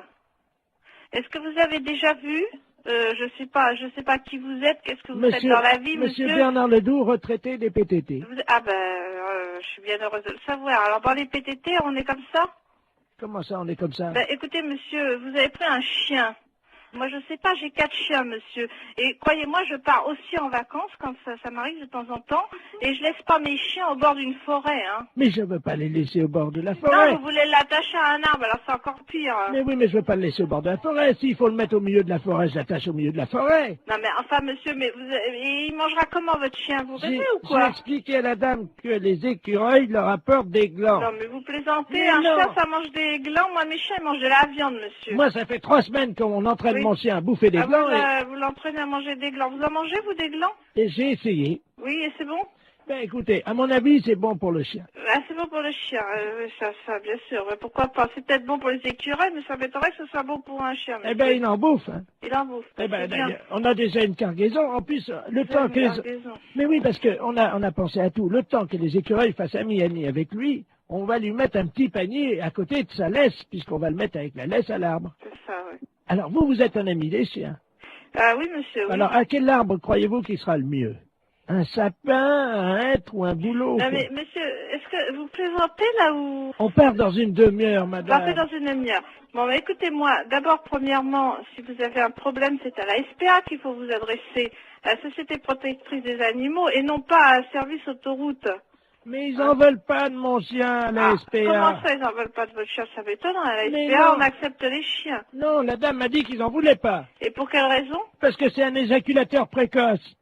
Est-ce que vous avez déjà vu? Je sais pas qui vous êtes, qu'est-ce que vous faites dans la vie, monsieur? Monsieur Bernard Ledoux, retraité des PTT. Ah ben, je suis bien heureuse de le savoir. Alors, dans les PTT, on est comme ça? Comment ça, on est comme ça? Ben, écoutez, monsieur, vous avez pris un chien. Moi, je sais pas, j'ai 4 chiens, monsieur. Et croyez-moi, je pars aussi en vacances quand ça m'arrive de temps en temps. Et je laisse pas mes chiens au bord d'une forêt, hein. Mais je veux pas les laisser au bord de la forêt. Non, vous voulez l'attacher à un arbre, alors c'est encore pire. Mais oui, mais je veux pas le laisser au bord de la forêt. S'il faut le mettre au milieu de la forêt, je l'attache au milieu de la forêt. Non, mais enfin, monsieur, mais il mangera comment votre chien? Vous rêvez ou quoi? J'ai expliqué à la dame que les écureuils leur apportent des glands. Non, mais vous plaisantez. Un chien, ça mange des glands. Moi, mes chiens, ils mangent de la viande, monsieur. Moi, ça fait 3 semaines qu'on entraîne mon chien à bouffer des glands. Vous l'entraînez à manger des glands. Vous en mangez, vous, des glands? Et j'ai essayé. Oui, et c'est bon? Ben écoutez, à mon avis, c'est bon pour le chien. Ah, c'est bon pour le chien, ça, bien sûr. Mais pourquoi pas? C'est peut-être bon pour les écureuils, mais ça m'étonnerait que ce soit bon pour un chien. Eh ben, il en bouffe. Hein. Il en bouffe. Eh ben, on a déjà une cargaison. En plus, le temps que Mais oui, parce que on a pensé à tout. Le temps que les écureuils fassent ami avec lui, on va lui mettre un petit panier à côté de sa laisse, puisqu'on va le mettre avec la laisse à l'arbre. C'est ça, oui. Alors, vous êtes un ami des chiens. Ah oui, monsieur, oui. Alors, à quel arbre croyez-vous qu'il sera le mieux? Un sapin, un hêtre ou un bouleau? Non, mais monsieur, est-ce que vous plaisantez là ou... On part dans une demi-heure, madame. Partez dans une demi-heure. Bon, bah, écoutez-moi, d'abord, premièrement, si vous avez un problème, c'est à la SPA qu'il faut vous adresser, à la Société protectrice des animaux, et non pas à Service Autoroute. Mais ils en veulent pas de mon chien, à la SPA. Comment ça, ils en veulent pas de votre chien? Ça m'étonne, à la SPA, on accepte les chiens. Non, la dame m'a dit qu'ils en voulaient pas. Et pour quelle raison? Parce que c'est un éjaculateur précoce.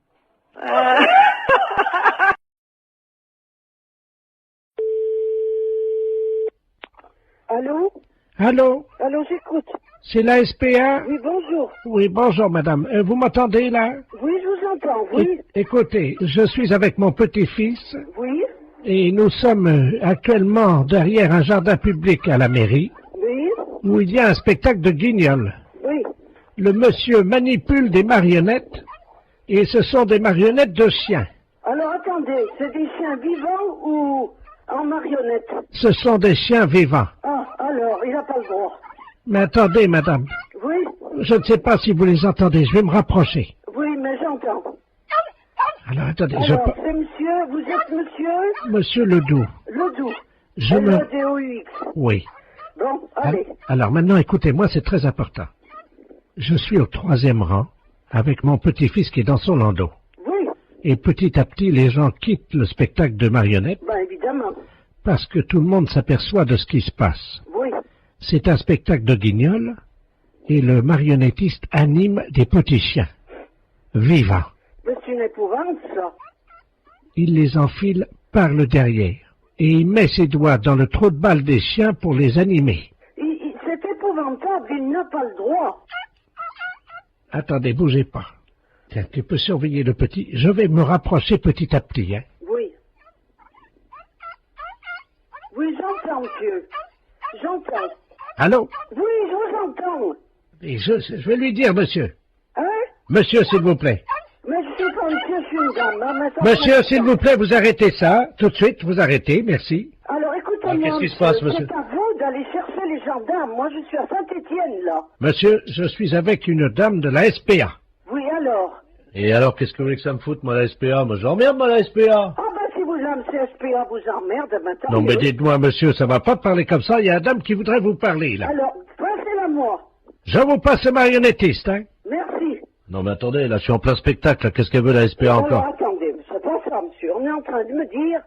Allô? Allô? Allô, j'écoute. C'est la SPA? Oui, bonjour. Oui, bonjour, madame. Vous m'entendez, là? Oui, je vous entends, oui. Écoutez, je suis avec mon petit-fils. Oui. Et nous sommes actuellement derrière un jardin public à la mairie. Oui. Où il y a un spectacle de guignols. Oui. Le monsieur manipule des marionnettes. Et ce sont des marionnettes de chiens. Alors, attendez, c'est des chiens vivants ou en marionnettes? Ce sont des chiens vivants. Ah, alors, il n'a pas le droit. Mais attendez, madame. Oui. Je ne sais pas si vous les entendez. Je vais me rapprocher. Oui, mais j'entends. Alors, attendez. Alors, c'est monsieur, vous êtes monsieur? Monsieur Ledoux. Ledoux. Je me... L-E-D-O-U-X. Oui. Bon, allez. Alors maintenant, écoutez-moi, c'est très important. Je suis au 3e rang avec mon petit-fils qui est dans son landau. Oui. Et petit à petit, les gens quittent le spectacle de marionnettes. Ben, évidemment. Parce que tout le monde s'aperçoit de ce qui se passe. Oui. C'est un spectacle de guignols et le marionnettiste anime des petits chiens. Vivants. Mais c'est une épouvante, ça. Il les enfile par le derrière et il met ses doigts dans le trou de balle des chiens pour les animer. C'est épouvantable, il n'a pas le droit. Attendez, bougez pas. Tiens, tu peux surveiller le petit. Je vais me rapprocher petit à petit, hein. Oui. Oui, j'entends, monsieur. J'entends. Allô? Oui, je vous entends. Et je vais lui dire, monsieur. Hein? Monsieur, s'il vous plaît. Mais je suis pas monsieur, je suis une dame. Hein, monsieur, s'il vous plaît, vous arrêtez ça. Tout de suite, vous arrêtez, merci. Alors, écoutez-moi, qu'est-ce qui se passe, monsieur? C'est à vous d'aller chercher les gendarmes. Moi, je suis à Saint-Étienne, là. Monsieur, je suis avec une dame de la SPA. Oui, alors? Et alors, qu'est-ce que vous voulez que ça me foute, moi, la SPA? Moi, j'emmerde, moi, la SPA. Ah, ben, si vous madame CSPA vous emmerde, maintenant... Non, mais dites-moi, monsieur, ça va pas parler comme ça. Il y a une dame qui voudrait vous parler, là. Alors, passez-la moi. Je vous passe le marionnettiste, hein. Merci. Non, mais attendez, là, je suis en plein spectacle, là. Qu'est-ce qu'elle veut, la SPA, Alors, encore? attendez, c'est pas ça, monsieur. On est en train de me dire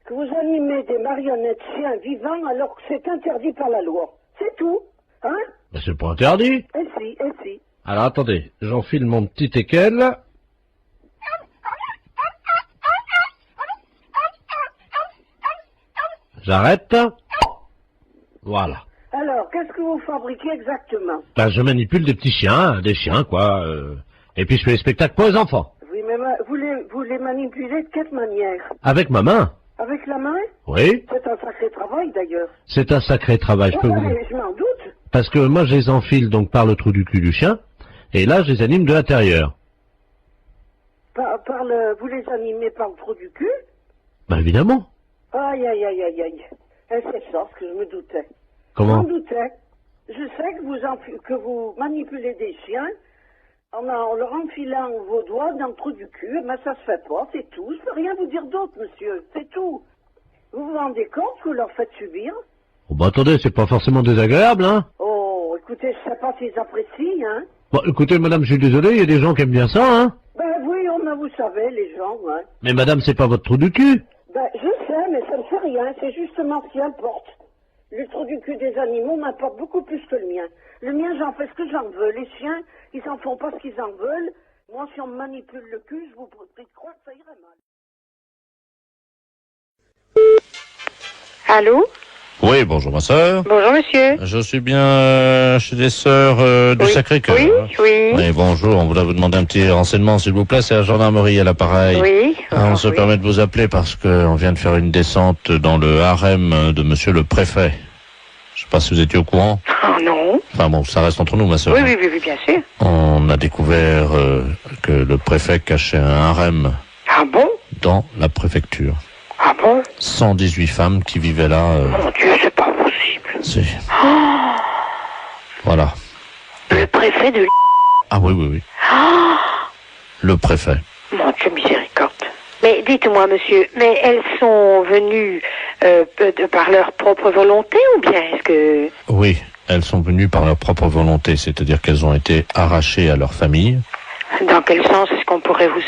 que vous animez des marionnettes chiens vivants alors que c'est interdit par la loi. C'est tout, hein? Mais c'est pas interdit. Et si. Alors, attendez, j'enfile mon petit teckel, là. J'arrête. Voilà. Alors, qu'est-ce que vous fabriquez exactement? Ben, je manipule des petits chiens, des chiens, quoi. Et puis je fais les spectacles pour les enfants. Oui, mais vous les manipulez de quelle manière? Avec ma main. Avec la main? Oui. C'est un sacré travail, d'ailleurs. C'est un sacré travail, je peux vous dire. Je m'en doute. Parce que moi, je les enfile donc par le trou du cul du chien, et là, je les anime de l'intérieur. Vous les animez par le trou du cul? Ben, évidemment. Aïe. Et c'est ça ce que je me doutais. Comment? Je m'en doutais. Je sais que vous manipulez des chiens en leur enfilant vos doigts dans le trou du cul, mais ça se fait pas, c'est tout. Je peux rien vous dire d'autre, monsieur, c'est tout. Vous vous rendez compte que vous leur faites subir? Oh, bah, attendez, c'est pas forcément désagréable, hein. Oh, écoutez, je sais pas s'ils apprécient, hein. Bon, écoutez, madame, je suis désolé, il y a des gens qui aiment bien ça, hein. Ben oui, vous savez, les gens, hein. Mais madame, c'est pas votre trou du cul. Ben, je sais, mais ça ne fait rien, c'est justement ce qui importe. Le trou du cul des animaux m'importe beaucoup plus que le mien. Le mien, j'en fais ce que j'en veux. Les chiens, ils en font pas ce qu'ils en veulent. Moi, si on me manipule le cul, je vous prie de croire que ça irait mal. Allô? Oui, bonjour ma sœur. Bonjour monsieur. Je suis bien chez les sœurs du Sacré-Cœur. Oui. Oui, bonjour, on voudrait vous demander un petit renseignement s'il vous plaît, c'est la gendarmerie à l'appareil. Oui. On se permet de vous appeler parce qu'on vient de faire une descente dans le harem de monsieur le préfet. Je sais pas si vous étiez au courant. Oh non. Enfin bon, ça reste entre nous ma sœur. Oui, bien sûr. On a découvert que le préfet cachait un harem. Ah bon? Dans la préfecture. Ah bon? 118 femmes qui vivaient là. Mon Dieu, c'est pas possible. Si. Oh, Voilà. le préfet de... Ah oui. Oh, Le préfet. mon Dieu, miséricorde. Mais dites-moi, monsieur, mais elles sont venues par leur propre volonté ou bien est-ce que... Oui, elles sont venues par leur propre volonté, c'est-à-dire qu'elles ont été arrachées à leur famille. Dans quel sens est-ce qu'on pourrait vous